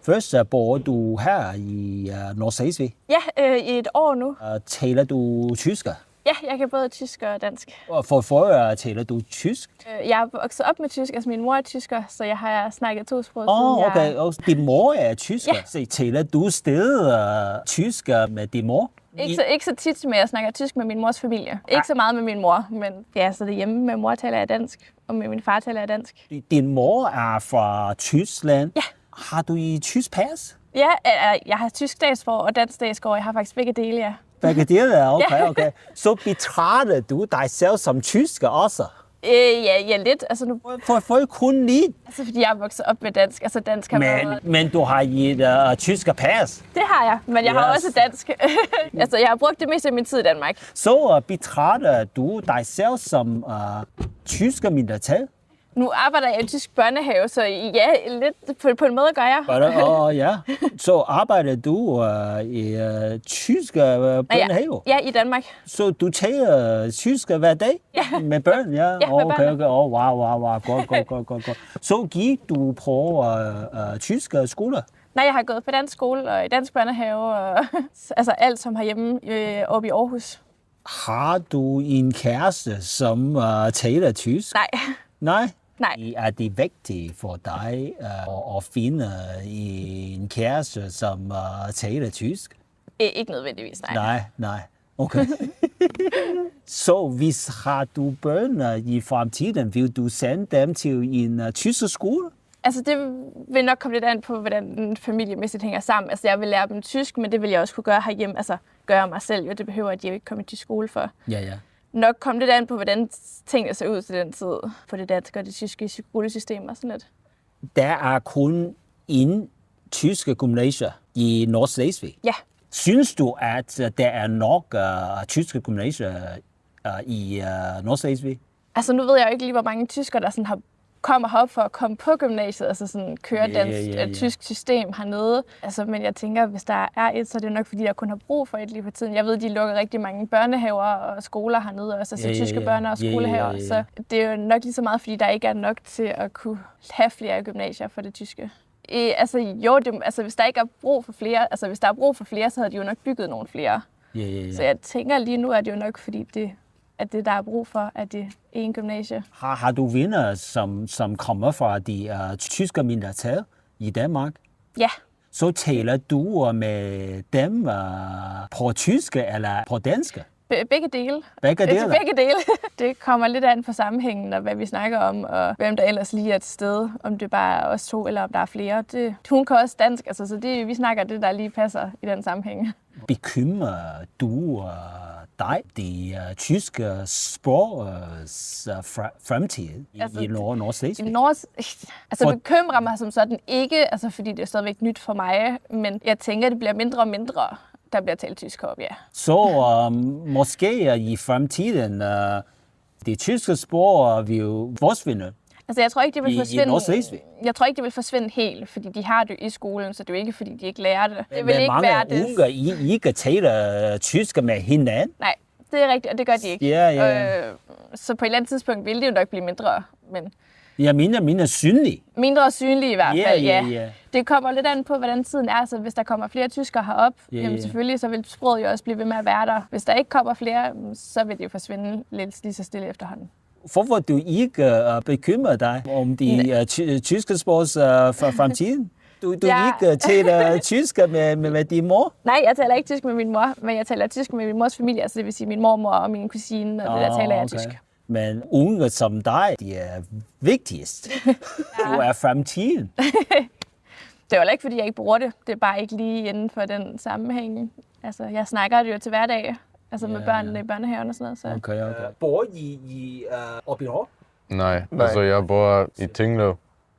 Først bor du her i Nordslesvig? Ja, i et år nu. Taler du tysk? Ja, jeg kan både tysk og dansk. Og for taler du tysk? Jeg er vokset op med tysk, altså min mor er tysker, så jeg har snakket 2 sprog siden okay. Og din mor er tysker, så taler du stadig tysk med din mor? Ikke så tit, men jeg snakker tysk med min mors familie. Ikke så meget med min mor, men så derhjemme med mor taler jeg dansk, og med min far taler jeg dansk. Din mor er fra Tyskland? Ja. Har du i tysk pas? Ja, jeg har tysk statsborger og dansk statsborger. Jeg har faktisk begge dele, ja. Begge dele, okay. Så betragter du dig selv som tysker også? Ja, lidt. Altså, nu, for folk kun lige. Altså, fordi jeg er vokset op med dansk. Altså, dansk har været... Men du har et tysk pas? Det har jeg, men jeg har også dansk. Altså, jeg har brugt det meste af min tid i Danmark. Så betragter du dig selv som tysker mindretal? Nu arbejder jeg i en tysk børnehave, så ja, lidt på en måde gør jeg. Ja. Så arbejder du i tysk børnehave? Ja, i Danmark. Så du taler tysk hver dag med børn? Ja, med børn. Wow. Godt. Så gik du på tysk skole? Nej, jeg har gået på dansk skole og i dansk børnehave, og altså alt som herhjemme oppe i Aarhus. Har du en kæreste, som taler tysk? Nej. Er det vigtigt for dig at finde en kæreste, som taler tysk? Ikke nødvendigvis, nej. Nej. Okay. Så hvis har du børn i fremtiden, vil du sende dem til en tysk skole? Altså det vil nok komme lidt an på, hvordan den familiemæssigt hænger sammen. Altså jeg vil lære dem tysk, men det vil jeg også kunne gøre herhjemme. Altså gøre mig selv, jo. Det behøver de jo ikke komme i tysk skole for. Ja. Nok komme lidt an på, hvordan tingene ser ud til den tid på det danske og det tyske skolesystem og sådan lidt. Der er kun en tyske gymnasie i Nordslesvig. Ja. Synes du, at der er nok tyske gymnasier i Nordslesvig? Altså nu ved jeg jo ikke lige, hvor mange tyskere, der sådan kommer herop for at komme på gymnasiet, altså sådan køre dansk tysk system hernede. Altså, men jeg tænker, hvis der er et, så er det nok, fordi jeg kun har brug for et lige på tiden. Jeg ved, de lukker rigtig mange børnehaver og skoler hernede også, altså tyske børne- og skolehaver. Så det er jo nok lige så meget, fordi der ikke er nok til at kunne have flere gymnasier for det tyske. Hvis der ikke er brug for flere, altså hvis der er brug for flere, så havde de jo nok bygget nogle flere. Så jeg tænker lige nu, at det jo nok, fordi det der er brug for, at det er en gymnasie. Har du venner, som kommer fra de tyske mindretal i Danmark? Ja. Så taler du med dem på tysk eller på dansk? Begge dele. Begge dele? Det kommer lidt an på sammenhængen og hvad vi snakker om, og hvem der ellers lige er til stede. Om det bare er os to, eller om der er flere. Hun kan også dansk, altså, så vi snakker det, der lige passer i den sammenhæng. Bekymrer du dig det tyske sprogs fremtid i Nordslesvig? Altså bekymrer mig som sådan ikke, altså fordi det er stadigvæk nyt for mig, men jeg tænker, at det bliver mindre og mindre, der bliver talt tysk heroppe, ja. Så måske i fremtiden, det tyske sprog vil forsvinde? Altså jeg tror ikke, det vil forsvinde. Jeg tror ikke, det vil forsvinde helt, fordi de har det i skolen, så det er jo ikke, fordi de ikke lærer det. Det vil men ikke mange være det. unge ikke taler tysk med hinanden. Nej, det er rigtigt, og det gør de ikke. Ja. Så på et eller andet tidspunkt vil det jo nok blive mindre, men... Jeg mindre synlige. Mindre synlige i hvert fald, ja. Det kommer lidt an på, hvordan tiden er. Så hvis der kommer flere tyskere herop, jamen selvfølgelig, så vil sproget jo også blive ved med at være der. Hvis der ikke kommer flere, så vil det jo forsvinde lidt lige så stille efterhånden. Hvorfor du ikke bekymrer dig om de tyske sprogs fremtiden? Du ikke taler tysk med din mor? Nej, jeg taler ikke tysk med min mor, men jeg taler tysk med min mors familie, altså det vil sige min mormor og min kusine, og det der taler jeg tysk. Men unge som dig, de er vigtigst. Du er fremtiden. Det er jo ikke, fordi jeg ikke bruger det. Det er bare ikke lige inden for den sammenhæng. Altså, jeg snakker det jo til hverdag, altså med børnene i børnehaven og sådan noget. Så. Okay. Bor I oppe i Nord? Nej, altså jeg bor i Tinglev.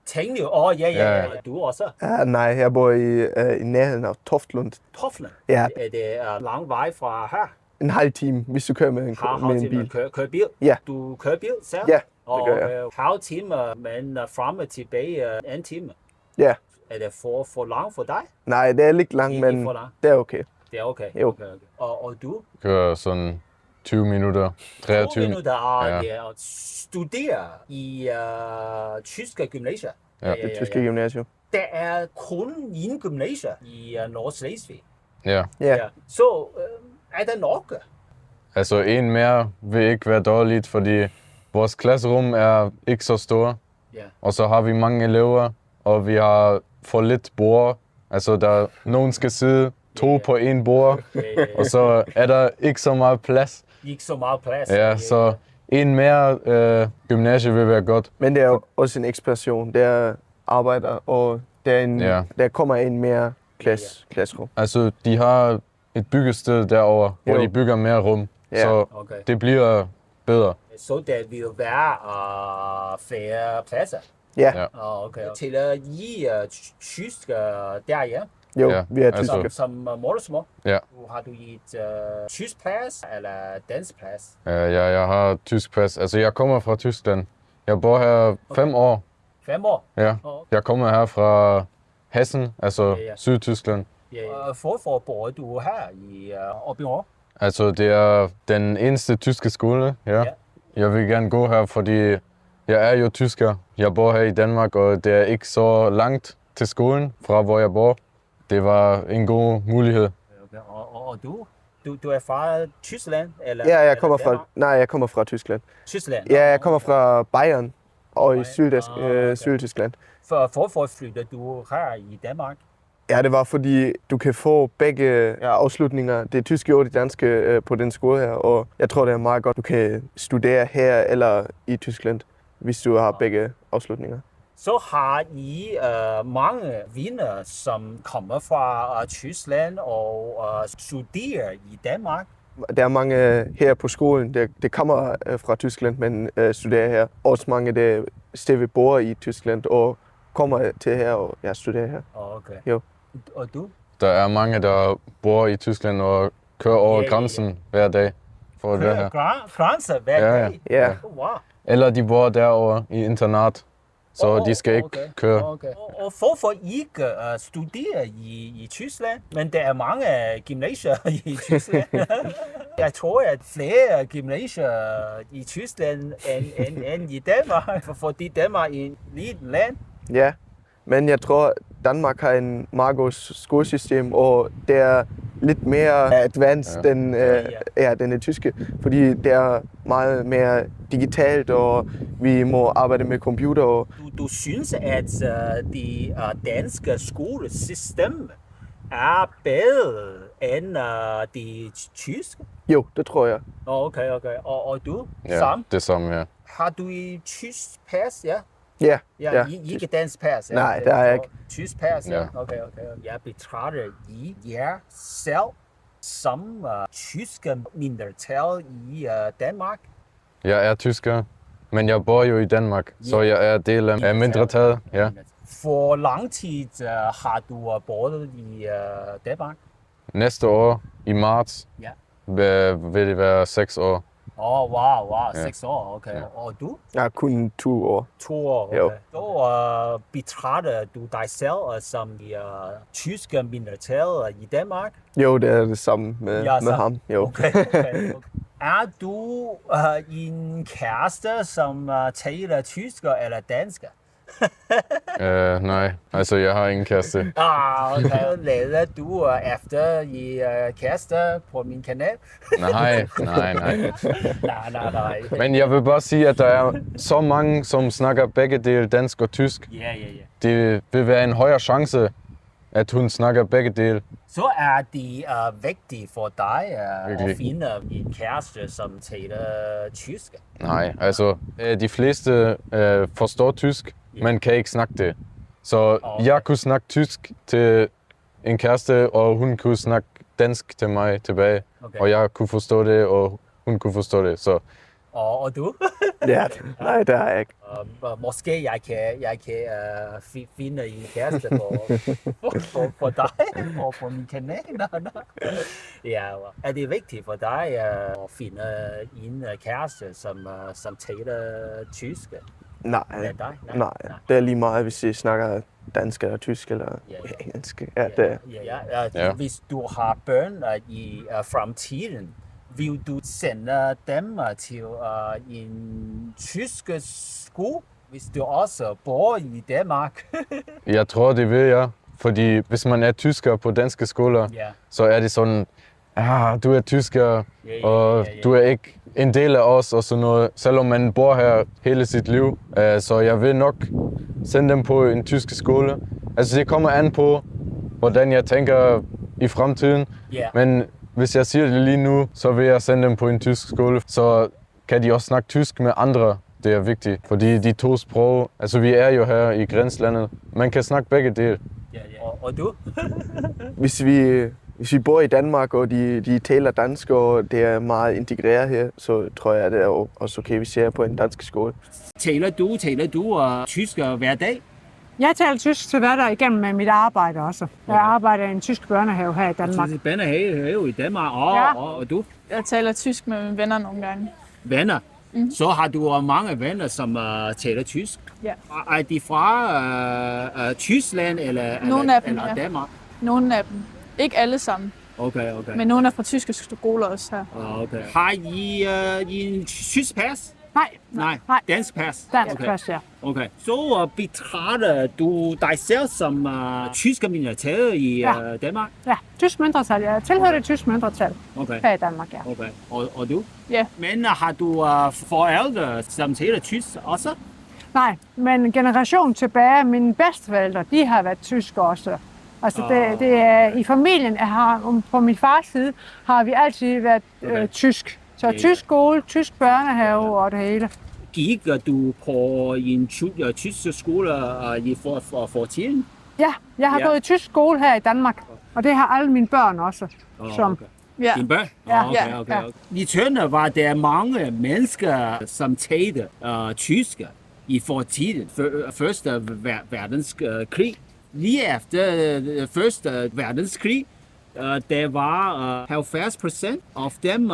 Tinglev? Ja. Du også? Nej, jeg bor i nærheden af Toftlund. Toftlund? Ja. Er det lang vej fra her? En halv time, hvis du kører med en bil. Kører bil? Ja. Du kører bil selv? Ja, det gør jeg. Halv time, men frem og tilbage en time? Ja. Er det for langt for dig? Nej, det er lidt langt, men det er okay. Det er okay? Jo. Okay. Og du? Kører sådan 20 minutter, 23. 20 minutter, ja. Og studerer i tyske gymnasier? Ja, det tyske gymnasium. Der er kun en gymnasie i Nordslesvig? Ja. Så er der nok? Altså en mere vil ikke være dårligt, fordi vores klasserum er ikke så stort. Og så har vi mange elever, og vi har for lidt bord. Altså nogen skal sidde 2 på en bord, og så er der ikke så meget plads. Ikke så meget plads? Ja, så en mere gymnasie vil være godt. Men det er jo også en ekspansion. Der arbejder, og der kommer en mere klasserum. Altså, de har et byggested derovre, hvor Jo. de bygger mere rum, Ja. så Okay. det bliver bedre. Så der vil være flere pladser? Ja. Okay. Til I tysk derhjemme? Jo, Ja, vi er altså- tyske. Som modersmål? Ja. Har du et tysk plads eller dansk plads? Jeg har tysk pas. Altså, jeg kommer fra Tyskland. Jeg bor her 5 år. 5 år? Ja. Jeg kommer her fra Hessen, altså Ja. Sydtyskland. Hvorfor bor du her i Aabenraa? Altså, det er den eneste tyske skole, ja. Jeg vil gerne gå her, fordi jeg er jo tysker. Jeg bor her i Danmark, og det er ikke så langt til skolen fra, hvor jeg bor. Det var en god mulighed. Okay. Og du er fra Tyskland? Eller, Ja, jeg eller kommer fra Tyskland. Tyskland? Ja, jeg kommer fra Bayern og i Sydtyskland. Hvorfor flytter du her i Danmark? Ja, det var fordi, du kan få begge afslutninger. Det er tyske og det danske på den skole her, og jeg tror, det er meget godt, du kan studere her eller i Tyskland, hvis du har begge afslutninger. Så har I mange venner, som kommer fra Tyskland og studerer i Danmark. Der er mange her på skolen, der kommer fra Tyskland, men studerer her. Også mange, der stadig bor i Tyskland og kommer til her og studerer her. Okay. Jo. Og du? Der er mange, der bor i Tyskland og kører over Ja. grænsen hver dag for at være her. Grænser hver dag? Ja. Wow. Eller de bor derovre i internat, så de skal ikke køre. Okay. Og hvorfor ikke studere i Tyskland? Men der er mange gymnasier i Tyskland. Jeg tror, at flere gymnasier i Tyskland end i Danmark, fordi Danmark er et lille land. Ja, men jeg tror, Danmark har en meget godt skolesystem, og det er lidt mere advanced end den tyske, fordi det er meget mere digitalt, og vi må arbejde med computer. Og Du synes, at det danske skolesystem er bedre end det tyske? Jo, det tror jeg. Okay. Og du? Ja, Sam? det samme, ja. Har du et tysk pas, ja? Ja. Ikke dansk pas? Nej, det har jeg ikke. Tysk pas, ja. Ja. Okay. Jeg betragter jer selv som tyske mindretal i Danmark. Jeg er tysker, men jeg bor jo i Danmark, så jeg er del af mindretallet. Ja. For lang tid har du boet i Danmark? Næste år, i marts, Ja. vil det være 6 år. Wow, Ja. 6 år, okay. Ja. Og du? Jeg er kun 2 år. 2 år, okay. Jo. Så betragter du dig selv som tyske mindretal i Danmark? Jo, det er det samme med ham. Jo. Okay. Er du en kæreste, som taler tysk eller dansk? Nej, altså jeg har ingen kæreste. Okay. Lader du efter i kæreste på min kanal? Nej. Nej. Men jeg vil bare sige, at der er så mange, som snakker begge dele dansk og tysk. Ja. Det vil være en højere chance, at hun snakker begge dele. Så er det vigtigt for dig at Virkelig. finde en kæreste, som taler tysk? Nej, altså de fleste forstår tysk, men kan ikke snakke det. Så jeg kunne snakke tysk til en kæreste, og hun kunne snakke dansk til mig tilbage. Okay. Og jeg kunne forstå det, og hun kunne forstå det. Så Og du? Ja, nej, det har jeg ikke. Måske jeg kan finde en kæreste for dig og på min kanal. Ja, er det vigtigt for dig at finde en kæreste, som taler tysk? Nej, det er lige meget, hvis I snakker dansk eller tysk eller engelsk. Ja, det er. Ja. Hvis du har børn i fremtiden, vil du sende dem til en tysk skole, hvis du også bor i Danmark? jeg tror, det vil jeg. Fordi hvis man er tysker på danske skoler, så er det sådan, du er tysker, og du er ikke en del af os og sådan noget, selvom man bor her hele sit liv. Så jeg vil nok sende dem på en tysk skole. Altså det kommer an på, hvordan jeg tænker i fremtiden. Men hvis jeg siger det lige nu, så vil jeg sende dem på en tysk skole. Så kan de også snakke tysk med andre. Det er vigtigt, fordi de to sprog, altså vi er jo her i grænselandet. Man kan snakke begge dele. Og du? Hvis vi bor i Danmark, og de taler dansk, og det er meget integreret her, så tror jeg, det er også okay, vi ser på en dansk skole. Taler du tysk hver dag? Jeg taler tysk til hverdag igennem med mit arbejde også. Jeg arbejder i en tysk børnehave her i Danmark. Børnehave i Danmark, og du? Jeg taler tysk med mine venner nogle gange. Venner? Så har du mange venner, som taler tysk? Ja. Er de fra Tyskland eller Danmark? Nogle af dem. Ikke alle sammen. Okay. Men nogle er fra tyske skoler også her. Okay. Har I en tysk pas? Nej. Dansk pas? Dansk pas, ja. Okay. Så betragter du dig selv som tysk minoritet i Danmark? Ja, tysk mindretal. Jeg tilhører det tysk mindretal her i Danmark, ja. Okay. Og du? Ja. Men har du forældre, som taler tysk også? Nej, men en generation tilbage, mine bedsteforældre, de har været tyske også. Altså det er i familien, på min fars side, har vi altid været tysk. Så tysk skole, tysk børnehave og det hele. Gik du på en tysk skole for tiden? Ja, jeg har gået i tysk skole her i Danmark, og det har alle mine børn også. Ja. Dine børn? Okay. I Tønder var der mange mennesker, som talte tysk i fortiden, første verdenskrig. Lige efter første verdenskrig, der var 70% af dem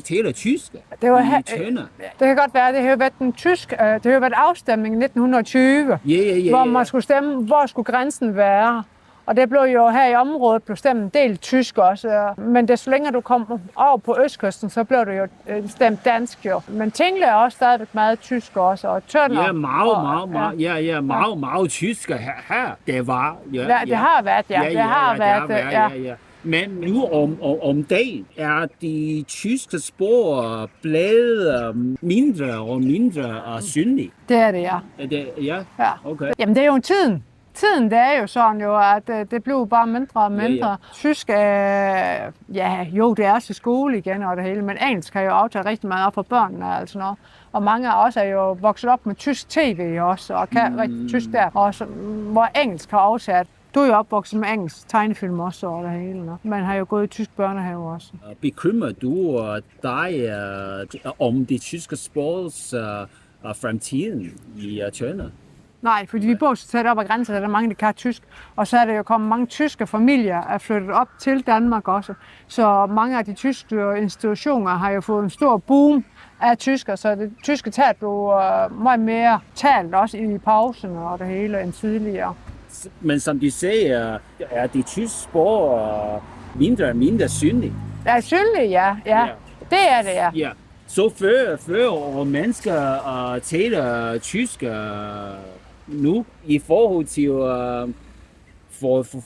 taler tysk i Tønder. Det kan godt være, det har været det har været afstemning i 1920, hvor man skulle stemme, hvor skulle grænsen være. Og det blev jo her i området stemt en del tysk også. Men desto længere du kom over på østkysten, så blev det jo stemt dansk jo. Men Tingle er også stadigvæk meget tysk også, og Tønder. Ja, meget tysk her. Det var. Det har været, det har været. Men nu om dagen er de tyske sprog blevet mindre og mindre synlige. Det er det, ja. Okay. Jamen det er jo tiden. Tiden, det er jo sådan jo, at det blev bare mindre og mindre. Tysk, det er også i skole igen og det hele, men engelsk har jo aftaget rigtig meget op for børnene altså noget. Og mange af os er jo vokset op med tysk tv også, og kan rigtig tysk der også, hvor engelsk har aftaget. Du er jo opvokset med engelsk tegnefilm også og det hele, men har jo gået i tysk børnehave også. Bekymrer du dig om det tyske sprogs fremtiden i Tønder? Nej, fordi vi bor så tæt op ad grænsen, der er mange, der kan tysk. Og så er der jo kommet mange tyske familier, er flyttet op til Danmark også. Så mange af de tyske institutioner har jo fået en stor boom af tysker, så det tyske talt blev meget mere talt også i pausen og det hele end tidligere. Men som de siger, er det tyske sprog mindre og mindre synligt? Ja, synligt, ja. Det er det, ja. Så før mennesker taler tysk nu i forhold til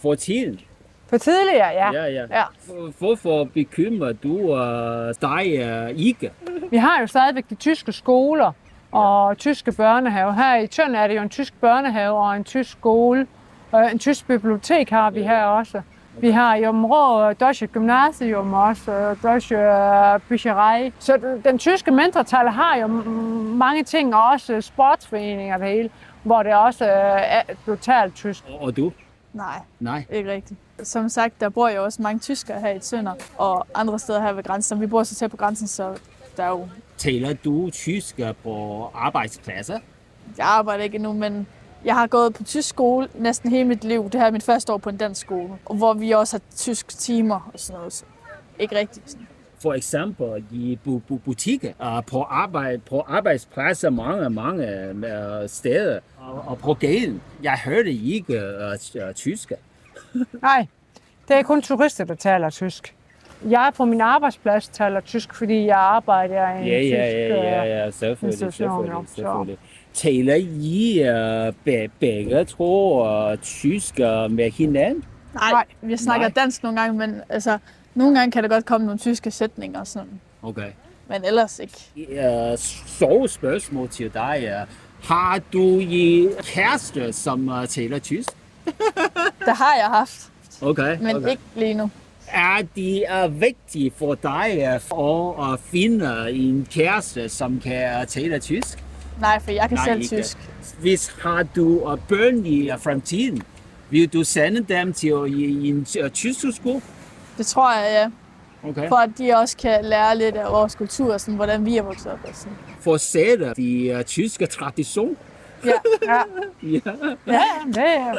for tiden? For tidligere, ja. Hvorfor bekymrer du dig ikke? Vi har jo stadigvæk de tyske skoler og tyske børnehaver. Her i Tønder er det jo en tysk børnehave og en tysk skole. En tysk bibliotek har vi her også. Vi har jo Deutsche Gymnasium også, Deutsche Bücherei. Så den tyske mindretal har jo mange ting, og også sportsforeninger og det hele, hvor det også er totalt tysk. Og du? Nej, ikke rigtigt. Som sagt, der bor jo også mange tyskere her i Tønder, og andre steder her ved grænsen. Vi bor så tæt på grænsen, så der er jo... Taler du tysk på arbejdspladser? Jeg arbejder ikke endnu, men jeg har gået på tysk skole næsten hele mit liv. Det her er mit første år på en dansk skole, hvor vi også har tysk timer og sådan noget. Så ikke rigtigt sådan. For eksempel i butikker, på arbejdspladser mange steder, og på gaden. Jeg hørte ikke tysk. Nej, det er kun turister, der taler tysk. Jeg på min arbejdsplads taler tysk, fordi jeg arbejder i en tysk selvfølgelig. Taler I begge tysk med hinanden? Nej, vi snakker dansk nogle gange, men altså, nogle gange kan der godt komme nogle tyske sætninger og sådan. Okay. Men ellers ikke. Så spørgsmål til dig. Har du en kæreste, som taler tysk? Det har jeg haft. Okay. Men ikke lige nu. Er det vigtigt for dig at finde en kæreste, som kan tale tysk? Nej, for jeg kan selv tysk. Hvis har du børn i fremtiden, Vil du sende dem til i en tysk skole? Det tror jeg, ja. Okay. For at de også kan lære lidt af vores kultur, sådan, hvordan vi er vokset op. Og sådan. For at sætte de tyske tradition. Ja. Ja, det er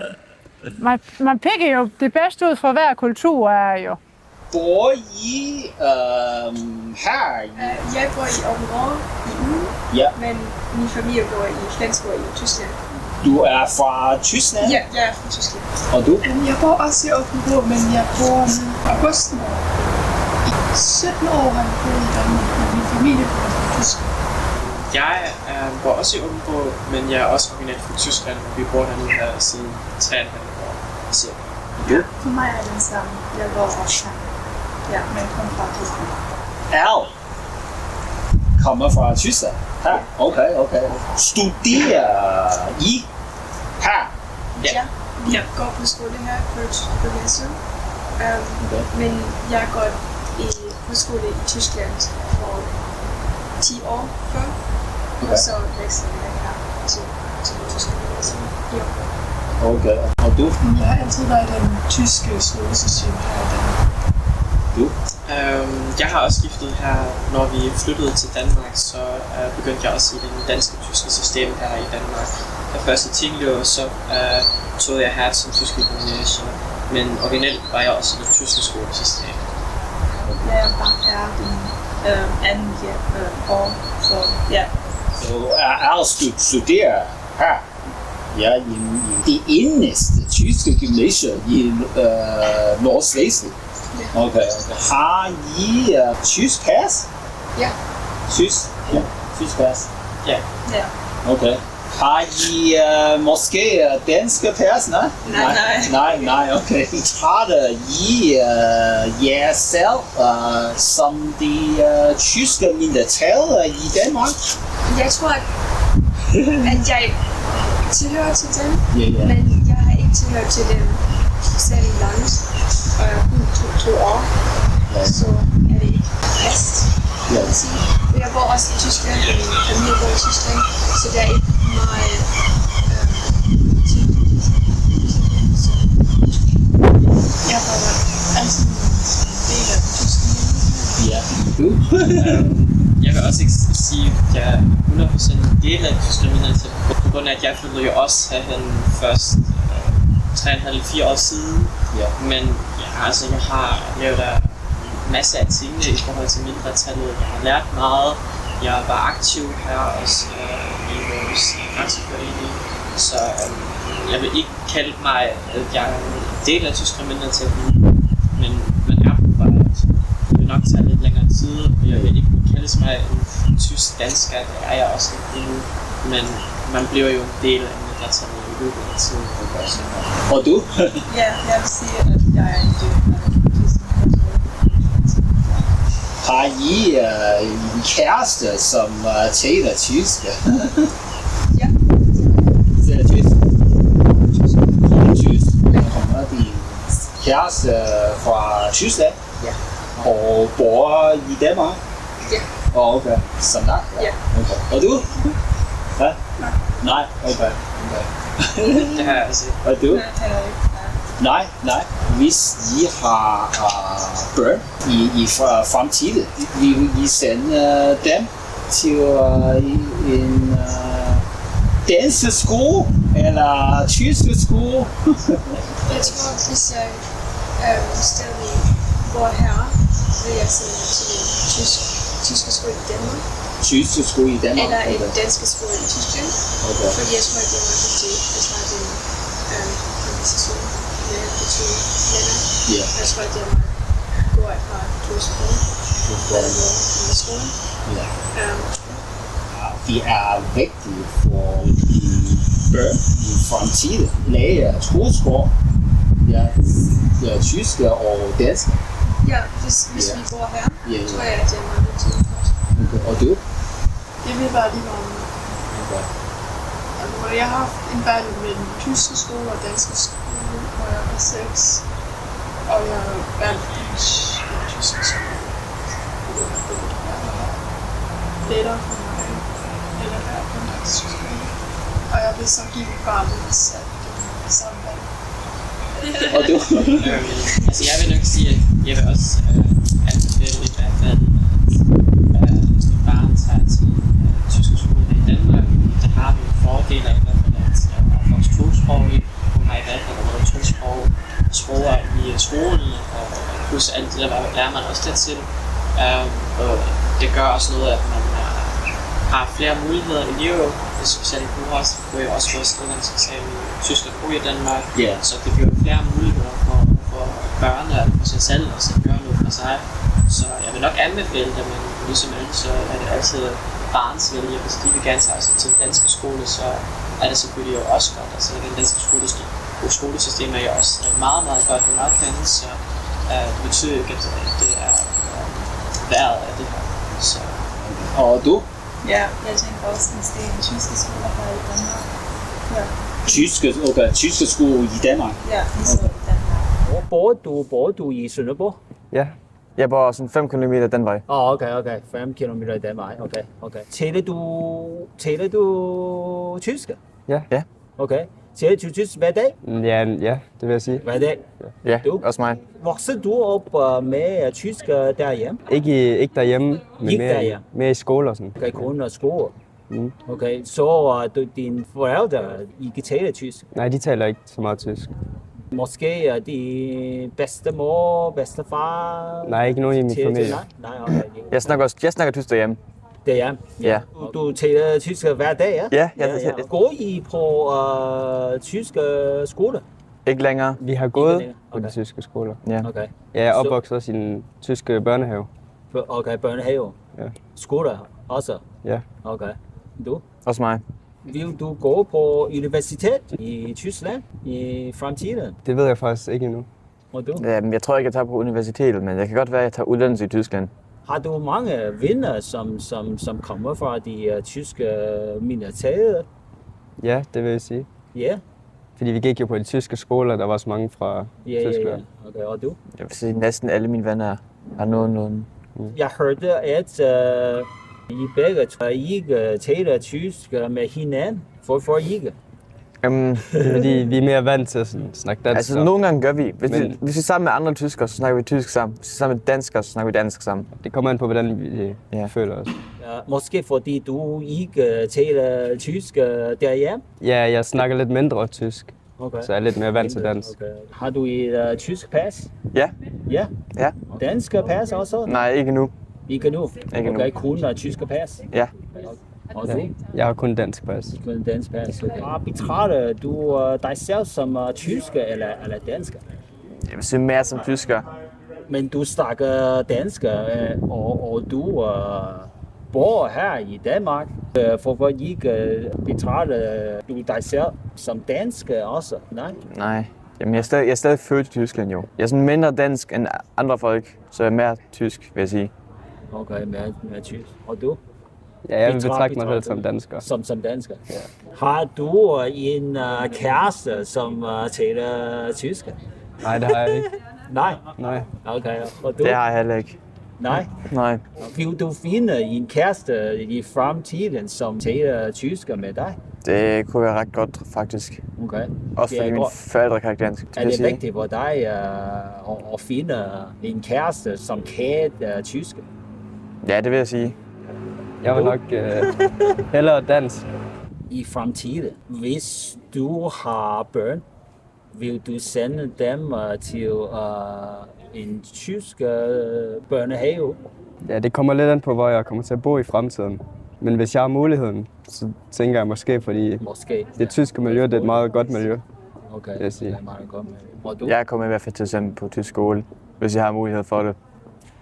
man pikker jo det bedste ud fra hver kultur, er jo. Bor I her? Jeg bor i Aabenraa i Ugen, Ja. men min familie bor i Flensborg i Tyskland. Du er fra Tyskland? Ja, jeg er fra Tyskland. Og du? Jeg bor også i Aabenraa, men jeg bor i Augusten. I 17 år har jeg boet i Danmark, men min familie bor i Tyskland. Jeg bor også i Aabenraa, men jeg er også originalt fra Tyskland, og vi bor dernede her siden 3,5 år. Så. Ja, for mig er det samme. Jeg bor også her. Ja, men jeg kommer fra Tyskland. Al kommer fra Tyskland? Her? Okay. Studerer I her? Ja, jeg går på skole her på gymnasium. Men jeg går på skole i Tyskland for 10 år før. Og så vekslede jeg her til Tyskland. Okay, og du? Jeg har altid været i den tyske skolesystem her i Danmark. Du? Jeg har også skiftet her, når vi flyttede til Danmark, så begyndte jeg også i det danske-tyske system her i Danmark. Da først i Tinglev, så tog jeg her som tyske gymnasium, men originalt var jeg også i det tyske skolesystem. Jeg er bare den anden år, så ja. Så Al studerer her? Ja, i det eneste tyske gymnasium i Nordslesvig. Okay. Har I tysk pas? Ja. Tysk pas? Ja. Okay. Har I måske danske pas? Nej, okay. Har I jer selv som de tyske mindretal i Danmark? Jeg tror, at jeg tilhører til dem, men jeg har ikke tilhørt til dem særlig langt. Og jeg har kun 2 år, så er det ikke fast, kan man sige. Jeg bor også i Tyskland, og min familie bor i Tyskland, så det er ikke meget så jeg har altid en del af tysk. Ja, jeg vil også ikke sige, at jeg er 100% en del af det tyske mindretal, på grund af, at jeg flyttede jo også herhen først 3,5-4 år siden. Ja. Men ja, altså, jeg har lavet masser af ting i forhold til mindretallet. Jeg har lært meget. Jeg var aktiv her også i vores grænseforening. Så jeg vil ikke kalde mig, at jeg er en del af tyske mindretal, men er på vej. Det vil nok tage lidt længere tid, og jeg vil ikke kalde mig en tysk dansker. Det er jeg også ikke endnu. Men man bliver jo en del af mindretallet i løbet af tiden. Og du? Ja, jeg vil sige, at jeg er en del af tysk. Har I en kæreste, som taler tysk? Ja. Taler tysk? Tysk. Kommer din kæreste fra Tyskland? Ja. Og bor i Danmark? Ja. Okay. Sådan der? Ja. Okay. Og du? Ja? Nej. Okay. Det har jeg altså ikke. Og du? Nej. Hvis I har børn i fremtiden, vil I sende dem til en dansk skole eller tysk skole? Jeg tror, hvis jeg stadig bor her, vil jeg sende til en tysk skole i Danmark. Tysk skole i Danmark? Eller en dansk skole i Tyskland. Okay. Fordi jeg tror, at det er meget vigtigt, at der er den konversation med de 2 lande. Yeah. Jeg tror, at det er meget godt at have 2 sprog i skolen. Det er vigtigt for de børn i fremtiden lære 2 sprog. Ja, tysk og dansk. Ja, hvis vi bor her, tror jeg, at det er meget vigtigt. Okay. Og du? Jeg vil bare lige om. Jeg har haft en battle med den tyske skole og danske skole, hvor jeg var 6. Og jeg har valgt den tyske skole. Lettere for mig, eller være på den danske skole. Og jeg vil så give mit barn det samme valg. Og du? Altså jeg vil nok sige, at jeg vil også anbefale i hvert fald, hvis du bare tager til tyske skoler i Danmark, der har vi fordele i hvert fald, at vores tosproglige, hun har i hvert fald været tosproger i skolen, og plus alt det der lærer man også dertil. Og det gør også noget, at man har flere muligheder i livet. Specielt nu kunne jeg også få udgangseksamen i tysk og bo i Danmark, så det bliver flere muligheder for børn og for sig selv og at gøre noget for sig. Så jeg vil nok anbefale det, men ligesom ellers så er det altid barnsvælge. Hvis de vil gerne tage sig til den danske skole, så er det selvfølgelig jo også godt. Altså den danske skolesystem er jo også meget, meget godt for meget kendt, så det betyder ikke, at det er værd af det her. Så. Og du? Ja, jeg tænker også, at det er en tyske skole her i Danmark. Ja. Tyske skole i Danmark? Ja, ligesom i Danmark. Hvor bor du i Sønderborg? Ja, jeg bor sådan 5 km den vej. Okay. 5 km den vej. Okay. Taler du tysk? Ja. Okay. Taler du tysk hver dag? Ja, det vil jeg sige. Hver dag? Ja, også mig. Voksede du op med tysk derhjemme? Ikke derhjemme, men mere i skole og sådan. Okay, kun og skole. Okay, så dine forældre ikke taler tysk? Nej, de taler ikke så meget tysk. Måske er de bedstemor, bedstefar? Nej, ikke nogen i min familie. Nej, okay. Jeg snakker tysk derhjemme. Derhjemme? Ja. Du taler tysk hver dag, ja? Ja. Går I på tyske skoler? Ikke længere. Vi har gået på de tyske skoler. Ja. Okay. Jeg er opvokset også i en tyske børnehave. Okay, børnehave? Ja. Skoler også? Ja. Okay. Du? Også mig. Vil du gå på universitet i Tyskland i fremtiden? Det ved jeg faktisk ikke endnu. Og du? Jamen, jeg tror ikke, jeg tager på universitetet, men jeg kan godt være, at jeg tager uddannelse i Tyskland. Har du mange venner, som kommer fra de tyske minoriteter? Ja, det vil jeg sige. Ja? Fordi vi gik jo på de tyske skoler, der var så mange fra Tyskland. Ja. Okay, og du? Jeg vil sige, at næsten alle mine venner har nogenlunde. Jeg hørte, at I begge ikke taler tysk med hinanden. Hvorfor ikke? Det er fordi, vi er mere vant til at snakke dansk. Altså, nogle gange gør vi. Hvis vi er sammen med andre tyskere, så snakker vi tysk sammen. Hvis vi er sammen med danskere, så snakker vi dansk sammen. Det kommer an på, hvordan vi føler os. Ja, måske fordi du ikke taler tysk derhjemme? Ja, jeg snakker lidt mindre tysk. Okay. Så jeg er lidt mere vant til dansk. Okay. Har du et tysk pas? Ja. Ja? Ja. Dansk pas også? Nej, ikke nu. Ikke nu? Ikke okay, kun tysk pas? Ja. Og du? Jeg har kun dansk pas. Kun dansk pas, okay. Betragter du dig selv som tysker eller dansker? Jeg vil sige mere som tysker. Men du snakker dansk, og du bor her i Danmark. Hvorfor ikke betragter du dig selv som dansk også? Nej. Jamen, jeg er stadig født i Tyskland jo. Jeg er sådan mindre dansk end andre folk, så jeg er mere tysk, vil jeg sige. Okay, mere tysk. Og du? Ja, jeg vil betragte mig selv som dansker. Som dansker? Ja. Har du en kæreste, som taler tysk? Nej, det har jeg ikke. Nej? Okay, og du? Det har jeg heller ikke. Nej? Vil du finde en kæreste i fremtiden, som taler tysk med dig? Det kunne være ret godt, faktisk. Okay. Også fordi mine forældre kan ikke dansk. Er det vigtigt for dig at finde en kæreste, som kan tysk? Ja, det vil jeg sige. Jeg vil nok hellere dansk. I fremtiden, hvis du har børn, vil du sende dem til en tysk børnehave? Ja, det kommer lidt an på, hvor jeg kommer til at bo i fremtiden. Men hvis jeg har muligheden, så tænker jeg måske, fordi det tyske miljø, det er et meget godt miljø. Okay, jeg siger. Det er meget godt miljø. Og du? Jeg kommer i hvert fald til at sende på tysk skole, hvis jeg har mulighed for det.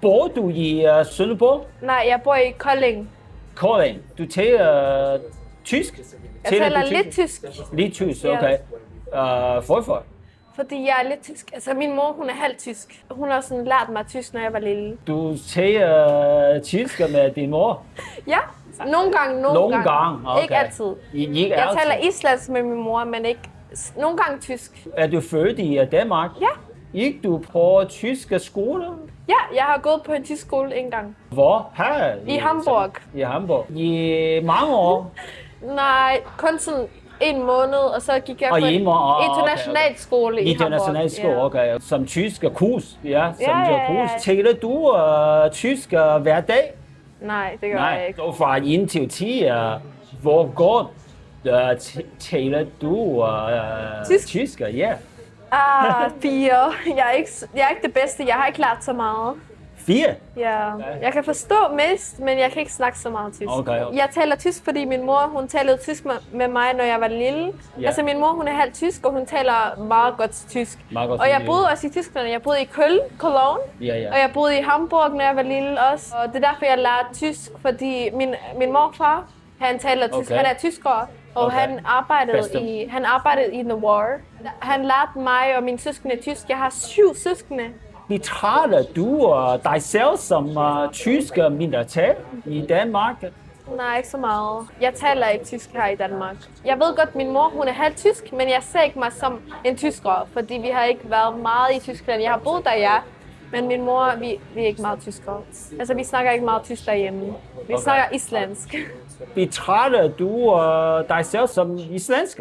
Bor du i Sønderborg? Nej, jeg bor i Kolding. Kolding. Du taler tysk? Jeg taler lidt tysk. Lidt tysk, okay. Hvorfor? Fordi jeg er lidt tysk. Altså min mor, hun er halvt tysk. Hun har sådan lært mig tysk, når jeg var lille. Du taler tysk med din mor? Ja, nogle gange. Okay. Ikke altid. Jeg taler islandsk med min mor, men ikke nogle gange tysk. Er du født i Danmark? Ja. Gik du på tyske skole? Ja, jeg har gået på en tysk skole en gang. Hvor? Her? I Hamburg. I Hamburg. I mange år? Nej, kun sådan en måned, og så gik jeg på en international skole i Hamburg. International skole, okay. Som tysk kurs, ja. Kurs. Taler du tysk hver dag? Nej, det gør jeg ikke. Nej, fra 1 til 10, hvor godt taler du tysk? Ja. 4. Jeg er ikke det bedste. Jeg har ikke lært så meget. 4? Ja. Jeg kan forstå mest, men jeg kan ikke snakke så meget tysk. Okay. Jeg taler tysk, fordi min mor, hun talede tysk med mig, når jeg var lille. Yeah. Altså min mor, hun er halvt tysk, og hun taler meget godt tysk. Og jeg boede også i Tyskland. Jeg boede i Cologne, og jeg boede i Hamburg, når jeg var lille også. Og det er derfor, jeg lærte tysk, fordi min morfar, han taler tysk. Han er tysker, og han arbejdede i The War. Han lærte mig og mine søskende tysk. Jeg har 7 søskende. Betragter du dig selv som tysk mindretal i Danmark? Nej, ikke så meget. Jeg taler ikke tysk her i Danmark. Jeg ved godt, at min mor hun er halvt tysk, men jeg ser ikke mig som en tysker, fordi vi har ikke været meget i Tyskland. Jeg har boet der, ja, men min mor, vi er ikke meget tyskere. Altså, vi snakker ikke meget tysk derhjemme. Vi snakker islandsk. Betragter du dig selv som islandsk?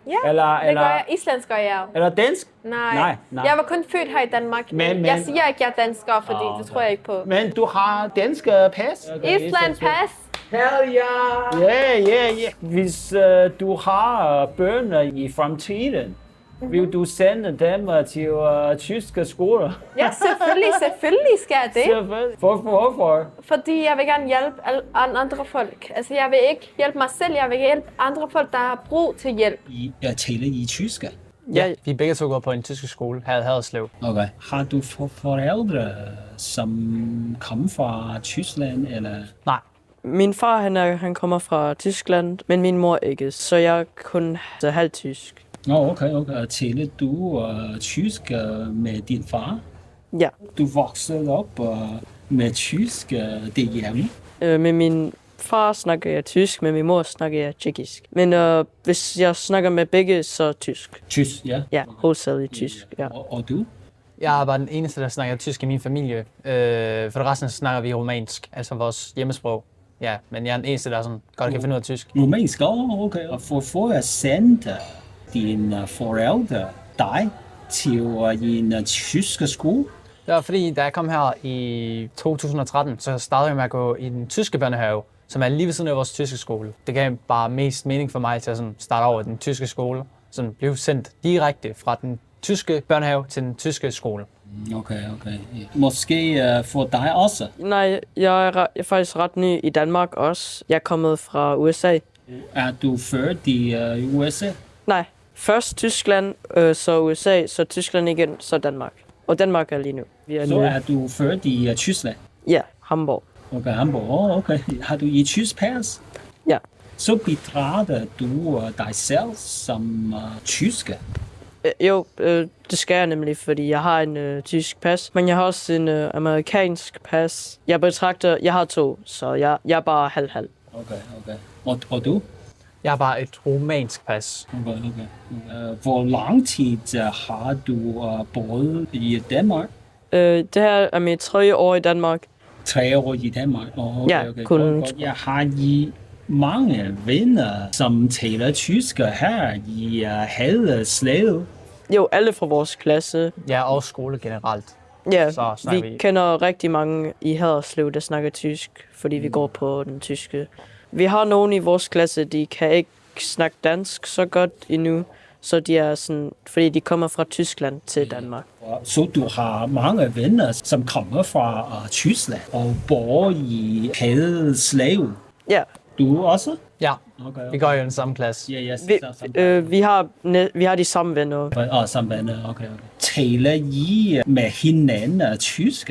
Ja, det gør jeg. Islandsker, ja. Eller dansk? Nej. Jeg var kun født her i Danmark. Men jeg siger ikke, at jeg er dansker, fordi det tror jeg ikke på. Men du har dansk pas? Island pas? Hell yeah! Ja. Hvis du har børn i fremtiden, vil du sende dem til tyske skoler? Ja, selvfølgelig skal jeg det. Hvorfor? Fordi jeg vil gerne hjælpe andre folk. Altså, jeg vil ikke hjælpe mig selv, jeg vil hjælpe andre folk, der har brug til hjælp. Jeg taler i tysk. Ja, vi begge to går på en tysk skole her i Haderslev. Okay. Har du forældre, som kommer fra Tyskland, eller? Nej. Min far, han kommer fra Tyskland, men min mor ikke, så jeg er kun halvt tysk. Okay. Taler du tysk med din far? Ja. Du voksede op med tysk derhjemme? Med min far snakker jeg tysk, med min mor snakker jeg tjekkisk. Men hvis jeg snakker med begge, så tysk. Tysk, ja? Ja, hovedsageligt tysk, ja. Og du? Jeg er bare den eneste, der snakker tysk i min familie. For resten snakker vi romansk, altså vores hjemmesprog. Ja, men jeg er den eneste, der sådan godt kan finde ud af tysk. Romansk, okay. Og for at sende dine forældre dig til en tysk skole? Det var fordi, da jeg kom her i 2013, så startede jeg med at gå i den tyske børnehave, som er lige ved siden af vores tyske skole. Det gav bare mest mening for mig til at starte over i den tyske skole, som blev sendt direkte fra den tyske børnehave til den tyske skole. Okay. Måske for dig også? Nej, jeg er faktisk ret ny i Danmark også. Jeg er kommet fra USA. Er du født i USA? Nej, først Tyskland, så USA, så Tyskland igen, så Danmark. Og Danmark er lige nu. Så er du født i Tyskland? Ja, Hamburg. Okay, Hamburg. Okay. Har du i tysk pas? Ja. Så betragter du dig selv som tysker? Jo, det skal jeg nemlig, fordi jeg har en tysk pas, men jeg har også en amerikansk pas. Jeg har 2, så jeg er bare halv-halv. Okay. Og du? Jeg har bare et romansk pas. Okay. Hvor lang tid har du boet i Danmark? Det her er mit 3. år i Danmark. 3 år i Danmark? Okay. Jeg har mange venner, som taler tysk her i Haderslev. Jo, alle fra vores klasse. Ja, og skole generelt. Ja, vi kender rigtig mange i Haderslev, der snakker tysk, fordi vi går på den tyske. Vi har nogen i vores klasse, de kan ikke snakke dansk så godt endnu, så de er sådan, fordi de kommer fra Tyskland til Danmark. Så du har mange venner, som kommer fra Tyskland og bor i Haderslev? Ja. Du også? Ja, vi går jo i den samme klasse. Vi har de samme venner. Samme venner, okay. Taler I med hinanden tysk?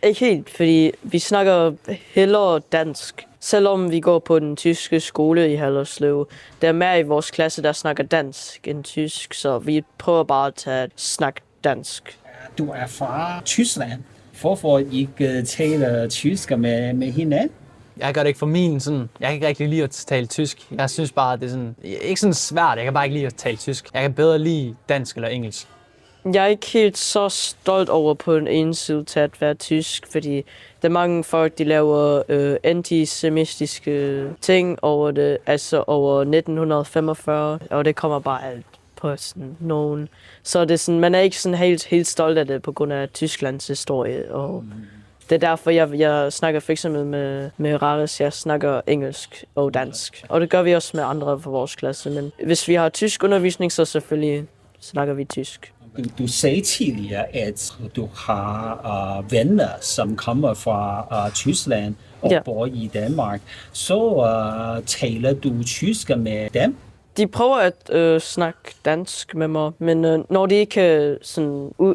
Ikke helt, fordi vi snakker hellere dansk. Selvom vi går på den tyske skole i Haderslev, der er mere i vores klasse, der snakker dansk end tysk, så vi prøver bare at snakke dansk. Du er fra Tyskland. Hvorfor ikke tale tysk med hinanden? Jeg gør det ikke for min sådan. Jeg kan ikke rigtig lide at tale tysk. Jeg synes bare, at det er sådan, ikke sådan svært. Jeg kan bare ikke lide at tale tysk. Jeg kan bedre lide dansk eller engelsk. Jeg er ikke helt så stolt over på den ene side til at være tysk, fordi der er mange folk, de laver antisemitiske ting over det, altså over 1945, og det kommer bare alt på sådan nogen. Så det er sådan, man er ikke sådan helt stolt af det på grund af Tysklands historie, og det er derfor, jeg snakker for eksempel med Rares, jeg snakker engelsk og dansk. Og det gør vi også med andre fra vores klasse, men hvis vi har tysk undervisning, så selvfølgelig snakker vi tysk. Du sagde tidligere, at du har venner, som kommer fra Tyskland og bor i Danmark. Så taler du tysk med dem? De prøver at snakke dansk med mig, men når de ikke kan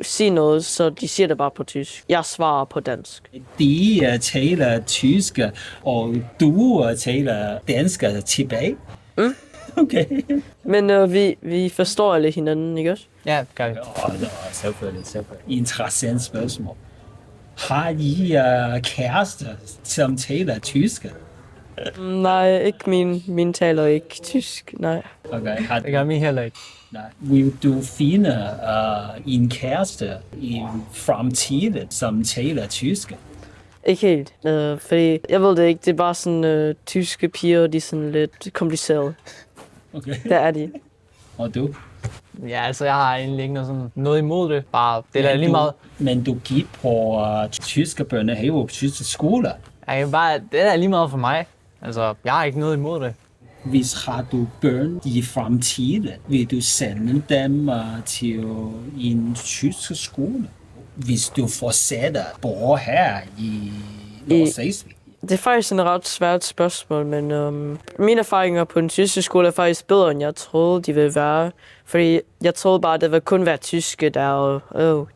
sige noget, så de siger det bare på tysk. Jeg svarer på dansk. De taler tysk, og du taler dansk tilbage? Okay. Men vi forstår alle hinanden, ikke også? Ja, gør vi. Selvfølgelig. Interessant spørgsmål. Har I kærester, som taler tysk? Nej, ikke min taler ikke tysk, nej. Okay. Det gør min heller ikke. Nej. Vil du finde en kæreste i fremtiden, som taler tysk? Ikke helt, fordi jeg ved det ikke, det er bare sådan tyske piger, de er sådan lidt komplicerede. Okay. Der er de. Og du? Ja, altså jeg har egentlig ikke noget imod det, bare det er lige meget. Men du gik på tyske børnehave på tyske skoler? Det er lige meget for mig. Altså, jeg har ikke noget imod det. Hvis har du børn i fremtiden, vil du sende dem til en tysk skole? Hvis du fortsætter bor her i Nordslesvig? Det er faktisk en ret svært spørgsmål, men mine erfaringer på den tyske skole er faktisk bedre, end jeg troede, de ville være. Fordi jeg troede bare, at det ville kun være tyske der, og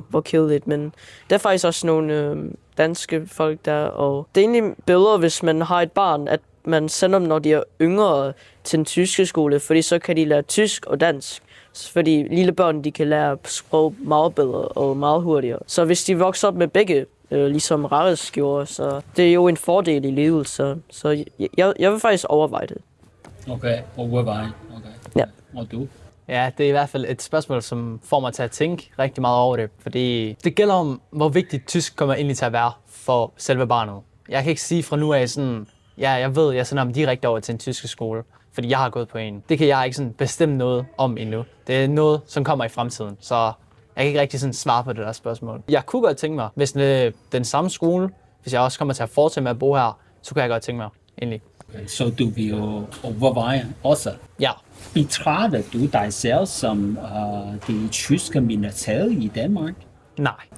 hvor kedeligt. Men der er faktisk også nogle danske folk der, og det er egentlig bedre, hvis man har et barn, at man sender dem, når de er yngre, til den tyske skole, fordi så kan de lære tysk og dansk. Fordi lille børn, de kan lære sprog meget bedre og meget hurtigere. Så hvis de vokser op med begge, ligesom Rares gjorde, så det er jo en fordel i livet, så jeg vil faktisk overveje det. Okay, overveje. Okay. Ja. Og du? Ja, det er i hvert fald et spørgsmål, som får mig til at tænke rigtig meget over det, fordi det gælder om, hvor vigtigt tysk kommer egentlig til at være for selve barnet. Jeg kan ikke sige fra nu af sådan, jeg sender dem direkte over til en tysk skole, fordi jeg har gået på en. Det kan jeg ikke sådan bestemme noget om endnu. Det er noget, som kommer i fremtiden, så jeg kan ikke rigtig sådan svare på det der spørgsmål. Jeg kunne godt tænke mig, hvis det er den samme skole, hvis jeg også kommer til at fortsætte med at bo her, så kunne jeg godt tænke mig, egentlig. Okay, så du vil jo overveje også? Ja. Betragter du dig selv som det tyske mindretal i Danmark?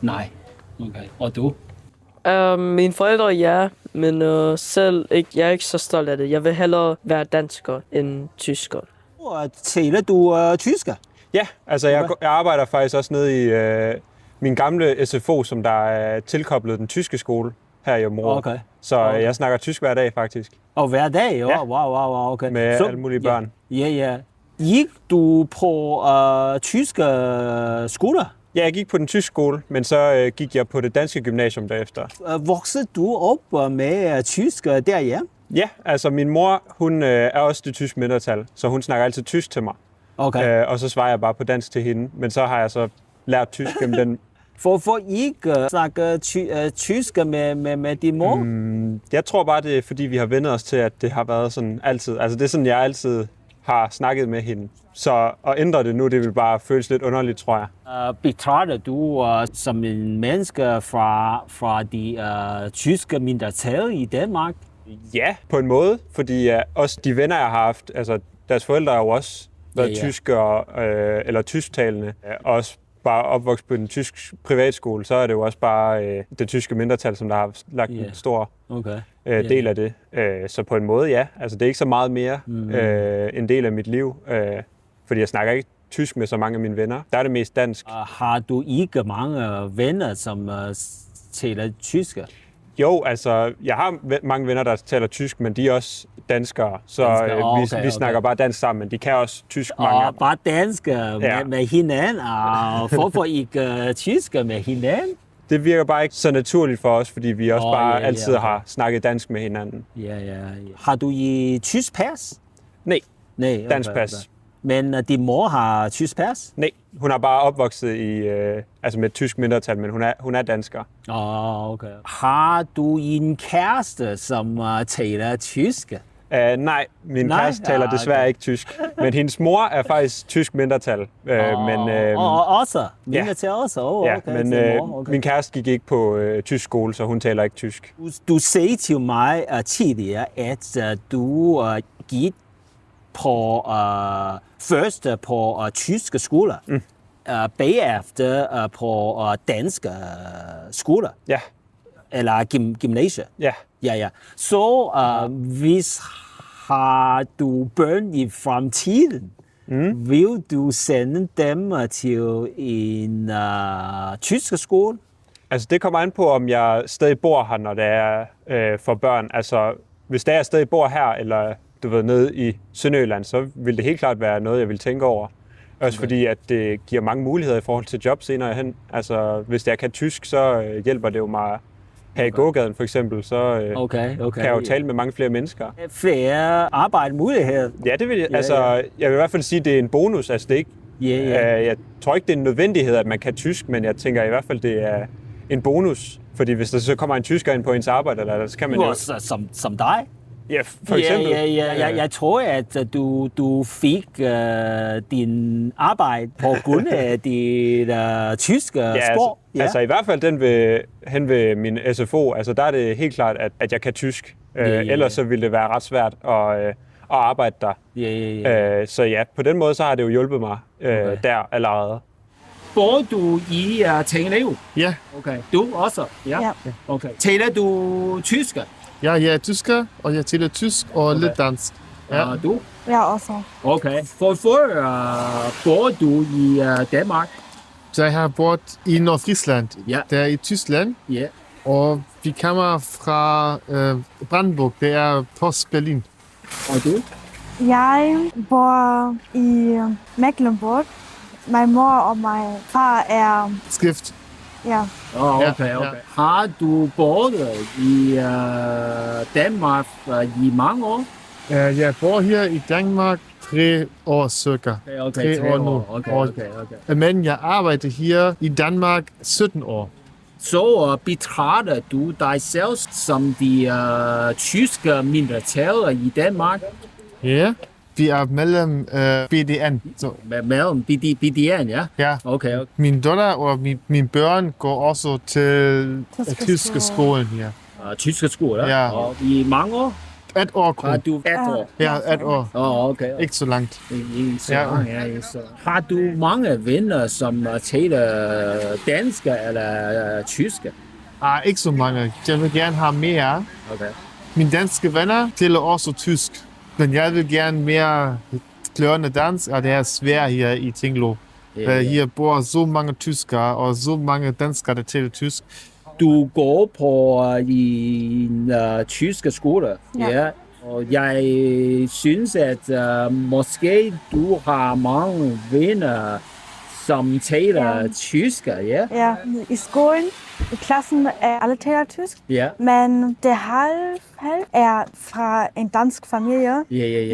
Nej. Okay, og du? Mine forældre, ja, men selv ikke. Jeg er ikke så stolt af det. Jeg vil hellere være dansker end tysker. Taler du tysk? Ja, altså jeg arbejder faktisk også nede i min gamle SFO, som der er tilkoblet den tyske skole her i området. Okay. Så jeg snakker tysk hver dag faktisk. Og hver dag? Ja. Wow, okay. Med alle mulige børn. Ja. Gik du på tyske skoler? Ja, jeg gik på den tyske skole, men så gik jeg på det danske gymnasium derefter. Voksede du op med tysk derhjemme? Ja, altså min mor, hun er også det tyske mindretal, så hun snakker altid tysk til mig. Okay. Og så svarer jeg bare på dansk til hende, men så har jeg så lært tysk gennem den. For ikke snakke tysk med din mor? Jeg tror bare, det er fordi, vi har vendt os til, at det har været sådan altid. Altså det er sådan, jeg altid har snakket med hende. Så at ændre det nu, det vil bare føles lidt underligt, tror jeg. Betragter du som en menneske fra de tyske mindretal i Danmark? Ja, på en måde, fordi også de venner, jeg har haft, altså deres forældre har jo også været tyskere, eller tysktalende, også bare opvokset på den tyske privatskole, så er det jo også bare det tyske mindretal, som der har lagt en stor del af det. Så på en måde, ja. Altså det er ikke så meget mere en del af mit liv, fordi jeg snakker ikke tysk med så mange af mine venner. Der er det mest dansk. Har du ikke mange venner, som taler tysk? Jo, altså jeg har mange venner, der taler tysk, men de er også danskere, så vi snakker bare dansk sammen, men de kan også tysk mange. Bare dansk med hinanden, og hvorfor ikke tysk med hinanden? Det virker bare ikke så naturligt for os, fordi vi også altid har snakket dansk med hinanden. Ja. Har du i tysk pas? Nej, Nej, dansk pas. Men din mor har tysk pas? Nej, hun er bare opvokset i, altså med et tysk mindretal, men hun er dansker. Okay. Har du en kæreste, som taler tysk? Nej, min kæreste taler desværre ikke tysk. Men hendes mor er faktisk tysk mindretal. Også? Mindretal også? Okay, men min kæreste gik ikke på tysk skole, så hun taler ikke tysk. Du sagde til mig tidligere, at du gik på først på tyske skoler, bagefter på danske skoler. Ja. Eller gymnasier. Ja. Så hvis har du børn i fremtiden, vil du sende dem til en tysk skole? Altså det kommer an på, om jeg stadig bor her, når det er for børn. Altså hvis det er, jeg stadig bor her, eller du ved, nede i Sønderjylland, så vil det helt klart være noget, jeg vil tænke over. Også fordi, at det giver mange muligheder i forhold til job senere hen. Altså hvis jeg kan tysk, så hjælper det jo mig her i gågaden for eksempel, så kan jeg jo tale med mange flere mennesker. Flere arbejdsmuligheder. Ja, det vil jeg. Altså, jeg vil i hvert fald sige, at det er en bonus. Altså, det er ikke, jeg tror ikke, det er en nødvendighed, at man kan tysk, men jeg tænker i hvert fald, det er en bonus. Fordi hvis der så kommer en tysker ind på ens arbejde, eller, så kan man jo... Som dig? Ja, for eksempel. Jeg tror, at du fik din arbejde på grund af dit tyske sprog. Altså i hvert fald hen ved min SFO, altså der er det helt klart, at jeg kan tysk. Ellers så ville det være ret svært at arbejde der. Så ja, på den måde så har det jo hjulpet mig der allerede. Bor du i Tengeleo? Ja. Okay. Du også? Ja. Okay. Taler du tysk? Ja, jeg er tysker, og jeg taler tysk og lidt dansk. Ja. Du? Jeg også. Okay. Hvorfor bor du i Danmark? Jeg har boet i Nordfrisland. Ja. Det er i Tyskland. Ja. Og vi kommer fra Brandenburg, det er Post-Berlin. Og du? Jeg bor i Mecklenburg. Min mor og min far er... Skift. Ja. Okay. Har du boet i Danmark i mange år? Jeg bor her i Danmark 3 år cirka. 3 år nu. Okay. Men jeg arbejder her i Danmark 17 år. Så betragter du dig selv som de tyske mindretal i Danmark? Ja. Vi er mellem BDN. Mellem BDN, ja? Ja. Okay. Min datter og min børn går også til tyske skolen her. Tyske skole, ja? Og i mange år? 1 år kun. Har du 1 år? Ja, 1 år. Okay. Ikke så langt. Har du mange venner, som taler dansk eller tysk? Ikke så mange. Jeg vil gerne have mere. Okay. Mine danske venner taler også tysk. Men jeg vil gerne mere klørende dansk, og det er svært her i Tinglev. Her bor så mange tyskere og så mange danskere, der taler tysk. Du går på en tysk skole, ja. Og jeg synes, at måske du har mange venner, som taler tysk, ja? Ja, i skolen, i klassen er alle taler tysk, men det halv er fra en dansk familie,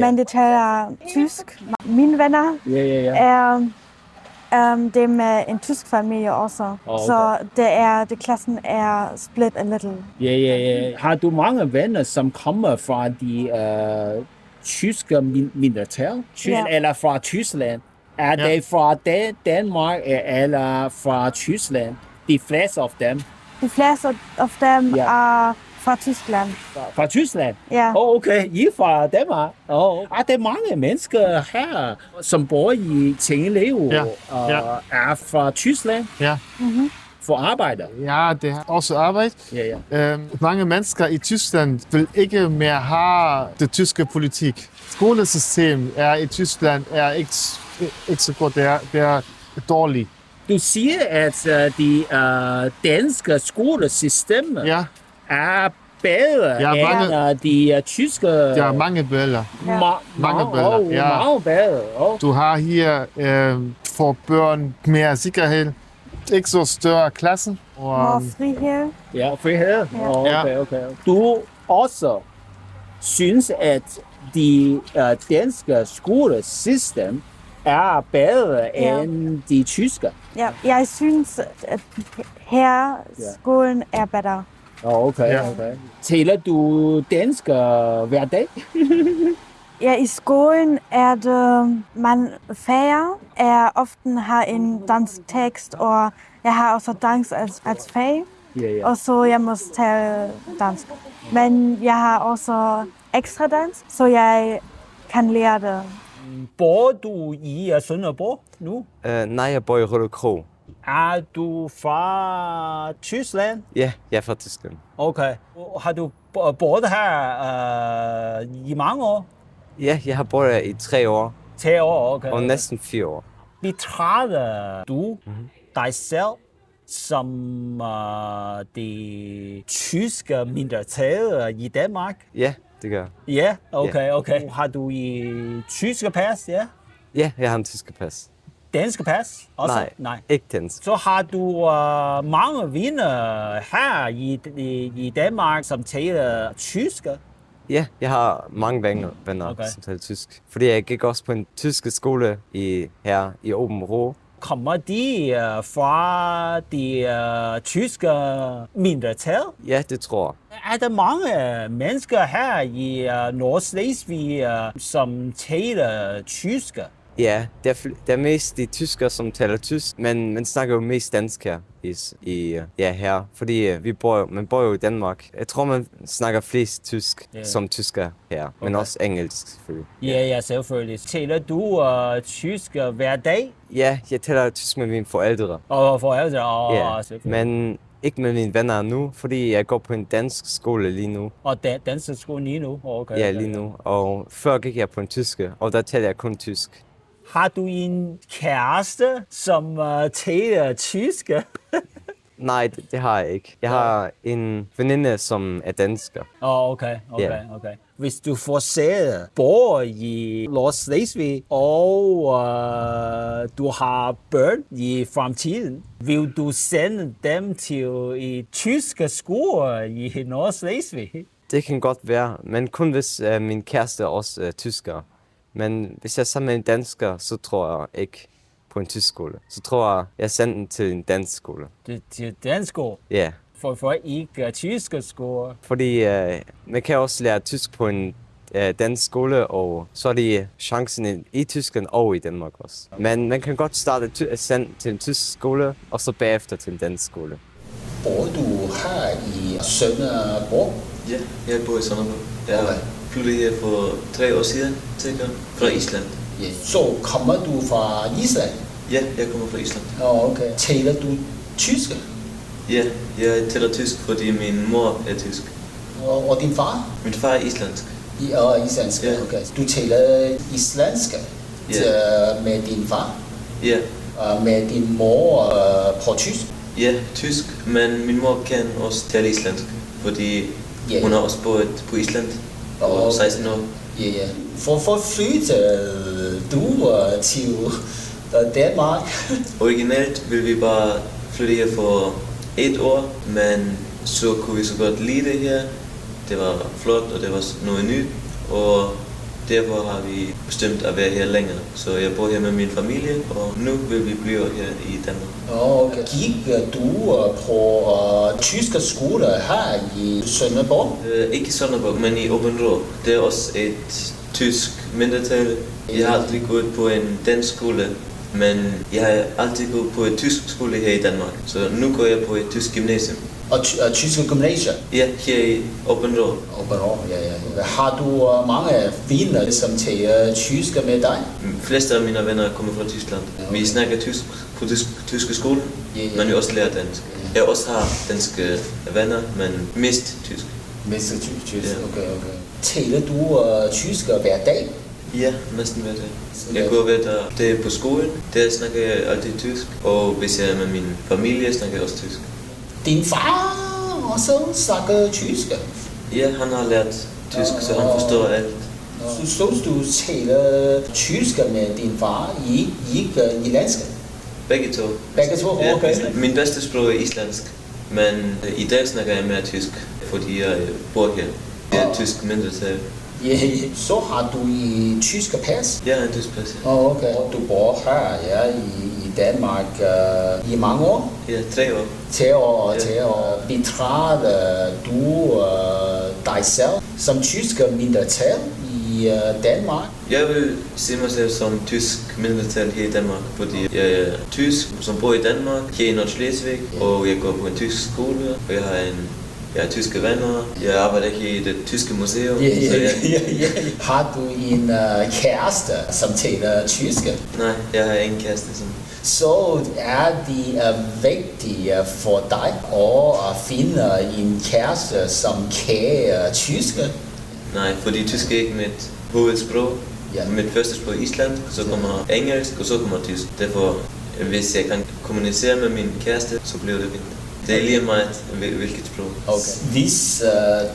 men de taler tysk. Mine venner er dem med en tysk familie også, så klassen er split a little. Ja. Har du mange venner, som kommer fra de tyske mindretal, eller fra Tyskland? Er det fra Danmark eller fra Tyskland? De fleste af dem? De fleste af dem er fra Tyskland. Fra Tyskland? Ja. Okay. I er fra Danmark? Er der mange mennesker her, som bor i Tinglev er fra Tyskland? Ja. Mm-hmm. For arbejde? Ja, det er også arbejde. Ja. Mange mennesker i Tyskland vil ikke mere have det tyske politik. Skolesystem i Tyskland er ikke så godt, det er dårligt. Du siger, at de danske skolesystemer er bedre end de tyske... Der er mange bedre. Mange bedre, mange bedre. Du har her for børn mere sikkerhed. Ikke så større klassen. Og frihed. Ja, frihed. Okay. Du også synes, at de danske skolesystem er bedre end de tyske? Ja, jeg synes, at her skolen er bedre. Okay. Taler du dansk hver dag? Ja, i skolen er det, man fager er ofte har en dansk tekst, og jeg har også dansk als fag, og så jeg må tale dansk. Men jeg har også ekstra dansk, så jeg kan lære det. Bor du i Sønderborg nu? Nej, jeg bor i Rødekro. Er du fra Tyskland? Ja, jeg er fra Tyskland. Okay. Har du boet her i mange år? Ja, jeg har boet her i 3 år. 3 år, okay. Og næsten 4 år. Betragter du dig selv som det tyske mindretal i Danmark? Ja, det gør jeg. Ja, okay. Har du i tyske pas, ja? Ja, jeg har en tyske pas. Danske pas også? Nej, ikke dansk. Så har du mange venner her i Danmark, som taler tysk? Ja, jeg har mange venner som taler tysk. Fordi jeg gik også på en tysk skole her i Åben Rå. Kommer de fra det tyske mindretal? Ja, det tror jeg. Er der mange mennesker her i Nordslesvig, som taler tysk? Ja, der er mest de tyskere, som taler tysk, men man snakker jo mest dansk her, her. Fordi man bor jo i Danmark. Jeg tror, man snakker flest tysk som tysker her, men også engelsk selvfølgelig. Ja, selvfølgelig. Taler du tysk hver dag? Ja, jeg taler tysk med mine forældre. Selvfølgelig. Men ikke med mine venner nu, fordi jeg går på en dansk skole lige nu. Og dansk skole lige nu? Okay. Ja, lige nu. Og før gik jeg på en tyske, og der taler jeg kun tysk. Har du en kæreste, som taler tysk? Nej, det har jeg ikke. Jeg har en veninde, som er dansker. Okay. Hvis du fortsætter bor i Nordslesvig, og du har børn i fremtiden, vil du sende dem til en tysk skole i Nordslesvig? Det kan godt være, men kun hvis min kæreste også er tysker. Men hvis jeg er sammen med en dansker, så tror jeg ikke på en tysk skole. Så tror jeg sender den til en dansk skole. Til dansk skole? Ja. For ikke tysk skole? Fordi man kan også lære tysk på en dansk skole, og så er det chancen i Tyskland og i Danmark også. Men man kan godt starte sende til en tysk skole, og så bagefter til en dansk skole. Bor du her i Sønderborg? Ja, jeg bor i Sønderborg. Jeg flyttede her for 3 år siden, fra Island. Så kommer du fra Island? Ja, jeg kommer fra Island. Okay. Taler du tysk? Ja, jeg taler tysk, fordi min mor er tysk. Og din far? Min far er islandsk. Islandsk, okay. Du taler islandsk med din far? Ja. Med din mor på tysk? Ja, tysk, men min mor kan også tale islandsk, fordi hun har også boet på Island for 16 år. Ja. For flyttede du til Danmark? Originalt ville vi bare flytte her for 1 år, men så kunne vi så godt lide det her. Det var flot, og det var noget nyt, og derfor har vi bestemt at være her længere. Så jeg bor her med min familie, og nu vil vi blive her i Danmark. Okay. Gik du på tysk skole her i Sønderborg? Ikke i Sønderborg, men i Åben Rå. Det er også et tysk mindretal. Jeg har aldrig gået på en dansk skole, men jeg har altid gået på et tysk skole her i Danmark. Så nu går jeg på et tysk gymnasium. Og tyske gymnasium? Ja, her i Åben Rå. Ja. Har du mange venner, som taler tysk med dig? De fleste af mine venner kommer fra Tyskland. Vi snakker tysk på tyske skole, men vi også lærer dansk. Jeg også har danske venner, men mest tysk. Mest tysk, okay. Taler du tysk hver dag? Ja, næsten hver dag. Jeg går ved der på skolen, der snakker jeg altid tysk, og hvis jeg er med min familie, snakker jeg også tysk. Din far også snakker tysk? Ja, han har lært tysk, så han forstår alt. Så du taler tysk med din far, ikke islandsk? Begge to, okay. Min bedste sprog er islandsk, men i dag snakker jeg mere tysk, fordi jeg bor her. Jeg er tysk mindretal. Ja, så har du i tysk pas? Ja, en tysk pas, ja. Okay. Du bor her i Danmark i mange år? Ja, 3 år. 3 år. Betragter du dig selv som tysk mindretal i Danmark? Jeg vil se mig selv som tysk mindretal her i Danmark, fordi jeg er tysk, som bor i Danmark, her i Nordslesvig, og jeg går på en tysk skole, og jeg har tyske venner. Jeg arbejder ikke i det tyske museum. Har du en kæreste, som taler tysk? Nej, jeg har ingen kæreste. Så er det vigtigt for dig at finde en kæreste, som kan tysk? Nej, fordi tysk er ikke mit hovedsprog. Mit første sprog er Island, så kommer engelsk, og så kommer tysk. Derfor, hvis jeg kan kommunicere med min kæreste, så bliver det fint. Det er lige meget, hvilket sprog. Okay. Hvis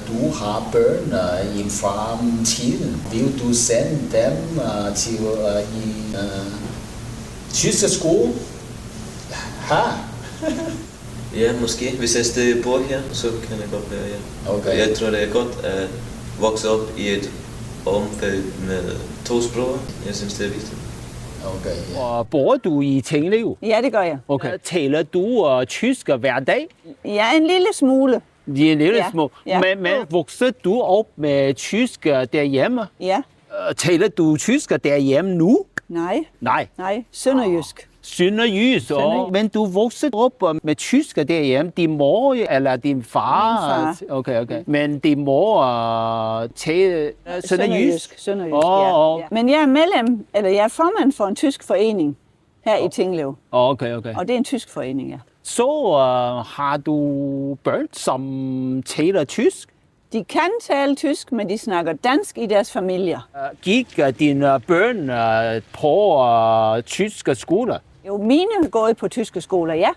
du har børn i fremtiden, vil du sende dem til en tysk skole? Her? Ja, måske. Hvis jeg stadig bor her, så kan jeg godt være her. Okay. Jeg tror, det er godt at vokse op i et omfald med 2 sprog. Jeg synes, det er vigtigt. Okay, ja. Og bor du i Tinglev? Ja, det gør jeg. Okay. Taler du tysk hver dag? Ja, en lille smule. En lille smule. Ja. Men voksede du op med tysk derhjemme? Ja. Taler du tysk derhjemme nu? Nej. Nej. Sønderjysk. Sønderjysk. Men du voksede op med tysk derhjemme. Din mor eller din far? Min far. Okay. Men din mor taler sønderjysk? Sønderjysk, ja. Men jeg er jeg er formand for en tysk forening her i Tinglev. Okay. Og det er en tysk forening, ja. Så har du børn, som taler tysk? De kan tale tysk, men de snakker dansk i deres familier. Gik dine børn på tyske skoler? Jo, mine er gået på tyske skoler, ja.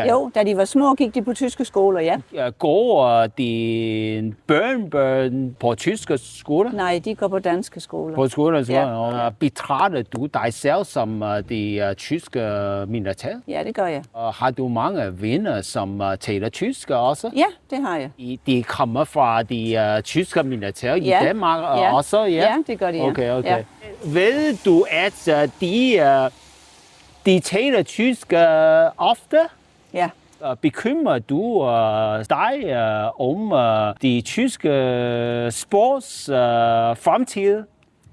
Jo, da de var små, gik de på tyske skoler, ja. Går dine børn på tyske skoler? Nej, de går på danske skoler. På skoler, så ja. Betragter du dig selv som det tyske mindretal? Ja, det gør jeg. Har du mange venner, som taler tysk også? Ja, det har jeg. De kommer fra det tyske mindretal i Danmark også? Ja, det gør de, ja. Okay. Ja. Ved du, at de taler tysk ofte? Ja. Bekymrer du dig om de tyske sports fremtid?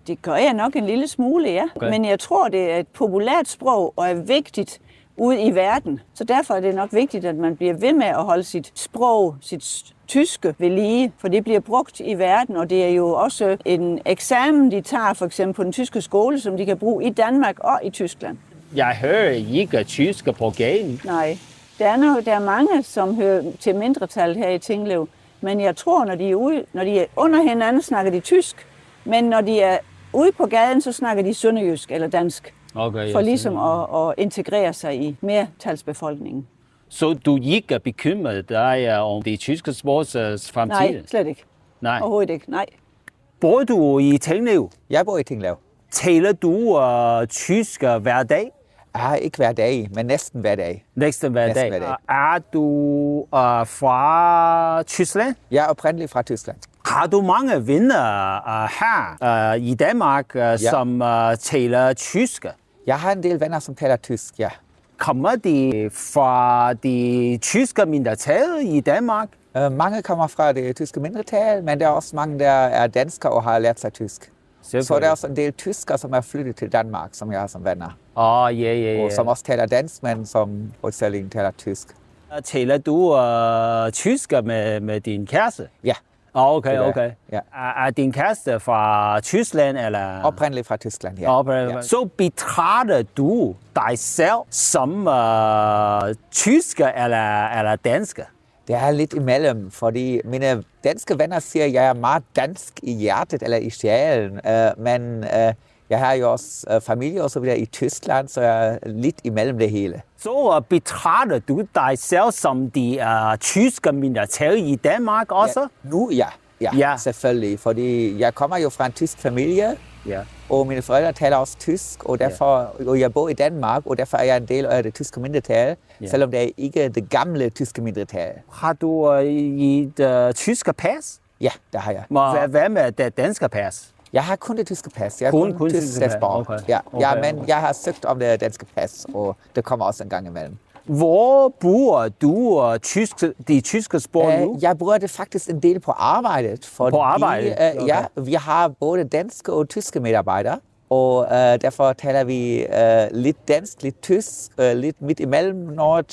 Det gør jeg nok en lille smule, ja. Okay. Men jeg tror, det er et populært sprog og er vigtigt ude i verden. Så derfor er det nok vigtigt, at man bliver ved med at holde sit sprog, sit tyske ved lige, for det bliver brugt i verden, og det er jo også en eksamen, de tager for eksempel på den tyske skole, som de kan bruge i Danmark og i Tyskland. Jeg hører ikke tysk på gaden. Nej. Der er mange, som hører til mindretal her i Tinglev, men jeg tror, når de er under hinanden, snakker de tysk, men når de er ude på gaden, så snakker de sønderjysk eller dansk, for ligesom at integrere sig i mertalsbefolkningen. Så du ikke bekymrer dig om det tyske sprogs fremtid? Nej, slet ikke. Nej. Overhovedet ikke, nej. Bor du i Tinglev? Jeg bor i Tinglev. Taler du tysk hver dag? Ja, ikke hver dag, men næsten hver dag. Næsten hver dag. Er du fra Tyskland? Jeg er oprindelig fra Tyskland. Har du mange venner her i Danmark, som taler tysk? Jeg har en del venner, som taler tysk, ja. Kommer de fra det tyske mindretal i Danmark? Mange kommer fra det tyske mindretal, men der er også mange, der er danskere og har lært sig tysk. Så der er også en del tyskere, som er flyttet til Danmark, som jeg har som venner. Og som også taler dansk, men som hovedsageligt taler tysk. Taler du tysk med din kæreste? Ja. Okay. Ja. Er din kæreste fra Tyskland, eller? Oprindelig fra Tyskland, ja. Ja. Så betragter du dig selv som tysker eller dansker? Det er lidt imellem, fordi mine danske venner siger, at jeg er meget dansk i hjertet eller i sjælen, men jeg har jo også familie og så videre i Tyskland, så jeg er lidt imellem det hele. Så betragter du dig selv som de tyske mindretal i Danmark også? Ja, nu ja, selvfølgelig, fordi jeg kommer jo fra en tysk familie, og mine forældre taler også tysk, og og jeg bor i Danmark, og derfor er jeg en del af det tyske mindretal, selvom det er ikke det gamle tyske mindretal. Har du et tyske pas? Ja, det har jeg. Hvad med det danske pas? Jeg har kun det tyske pas. Jeg er kun tysk statsborger. Okay. Men jeg har søgt om det danske pas, og det kommer også en gang imellem. Hvor bruger du de tyske sprog nu? Jeg bruger det faktisk en del på arbejdet. Fordi, på arbejdet? Okay. Ja, vi har både danske og tyske medarbejdere. Og derfor taler vi lidt dansk, lidt tysk, lidt midt imellem, når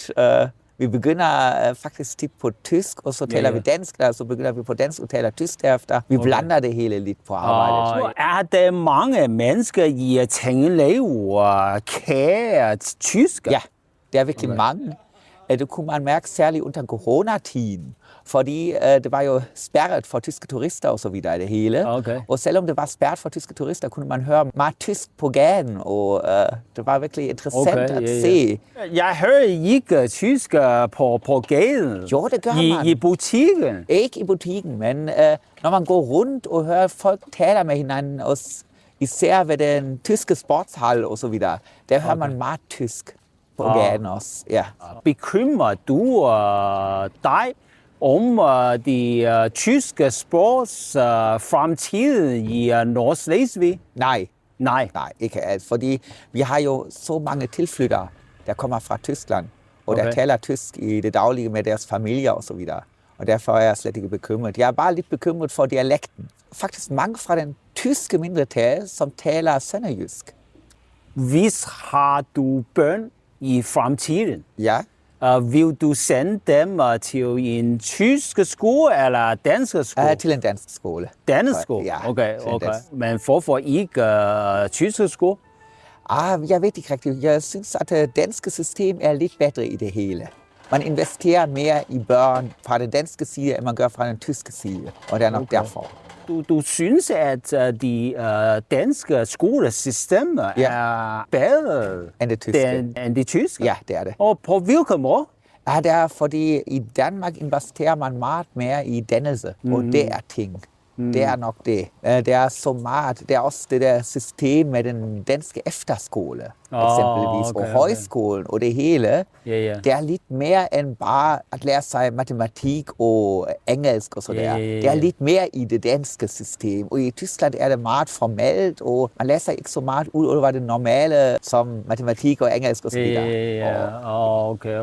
vi begynder faktisk tit på tysk, og så taler vi dansk, og så begynder vi på dansk og taler tysk derefter. Vi blander det hele lidt på arbejdet. Er der mange mennesker i Tinglev kan tysk? Ja, det er virkelig mange. Det kunne man mærke særligt under coronatiden, fordi det var jo spærret for tyske turister og så videre det hele. Okay. Og selvom det var spærret for tyske turister, kunne man høre meget tysk på gaden, og det var virkelig interessant at se. Jeg hører ikke tysk på gaden. Jo, det gør man. I butikken? Ikke i butikken, men når man går rundt og hører folk tale med hinanden, og især ved den tyske sportshal og så videre, der hører man meget tysk. På gaden også, ja. Bekymrer du dig om de tyske sports fremtid i Nordslesvig? Nej, ikke alt. Fordi vi har jo så mange tilflyttere, der kommer fra Tyskland, og der taler tysk i det daglige med deres familier og så videre. Og derfor er jeg slet ikke bekymret. Jeg er bare lidt bekymret for dialekten. Faktisk mange fra den tyske mindretal, som taler sønderjysk. Hvis har du børn i fremtiden, vil du sende dem til en tysk skole eller dansk skole? Til en dansk skole. Dansk skole? Ja. Okay. Men hvorfor ikke tysk skole? Jeg ved ikke rigtigt. Jeg synes, at det danske system er lidt bedre i det hele. Man investerer mere i børn fra den danske side, end man gør fra den tyske side. Og det er nok derfor. Du synes, at de danske skolesystemer er bedre end det tyske? Ja, det er det. Og på hvilken måde? Det er, fordi i Danmark investerer man meget mere i dannelse, og det er ting. Det er nok det. Det er så meget. Det er også det der system med den danske efterskole, eksempelvis, og højskolen og det hele. Det er lidt mere end bare at lære sig matematik og engelsk og så der. Det er lidt mere i det danske system. Og i Tyskland er det meget formelt, og man læser ikke så meget ud over det normale, som matematik og engelsk og så videre. Okay.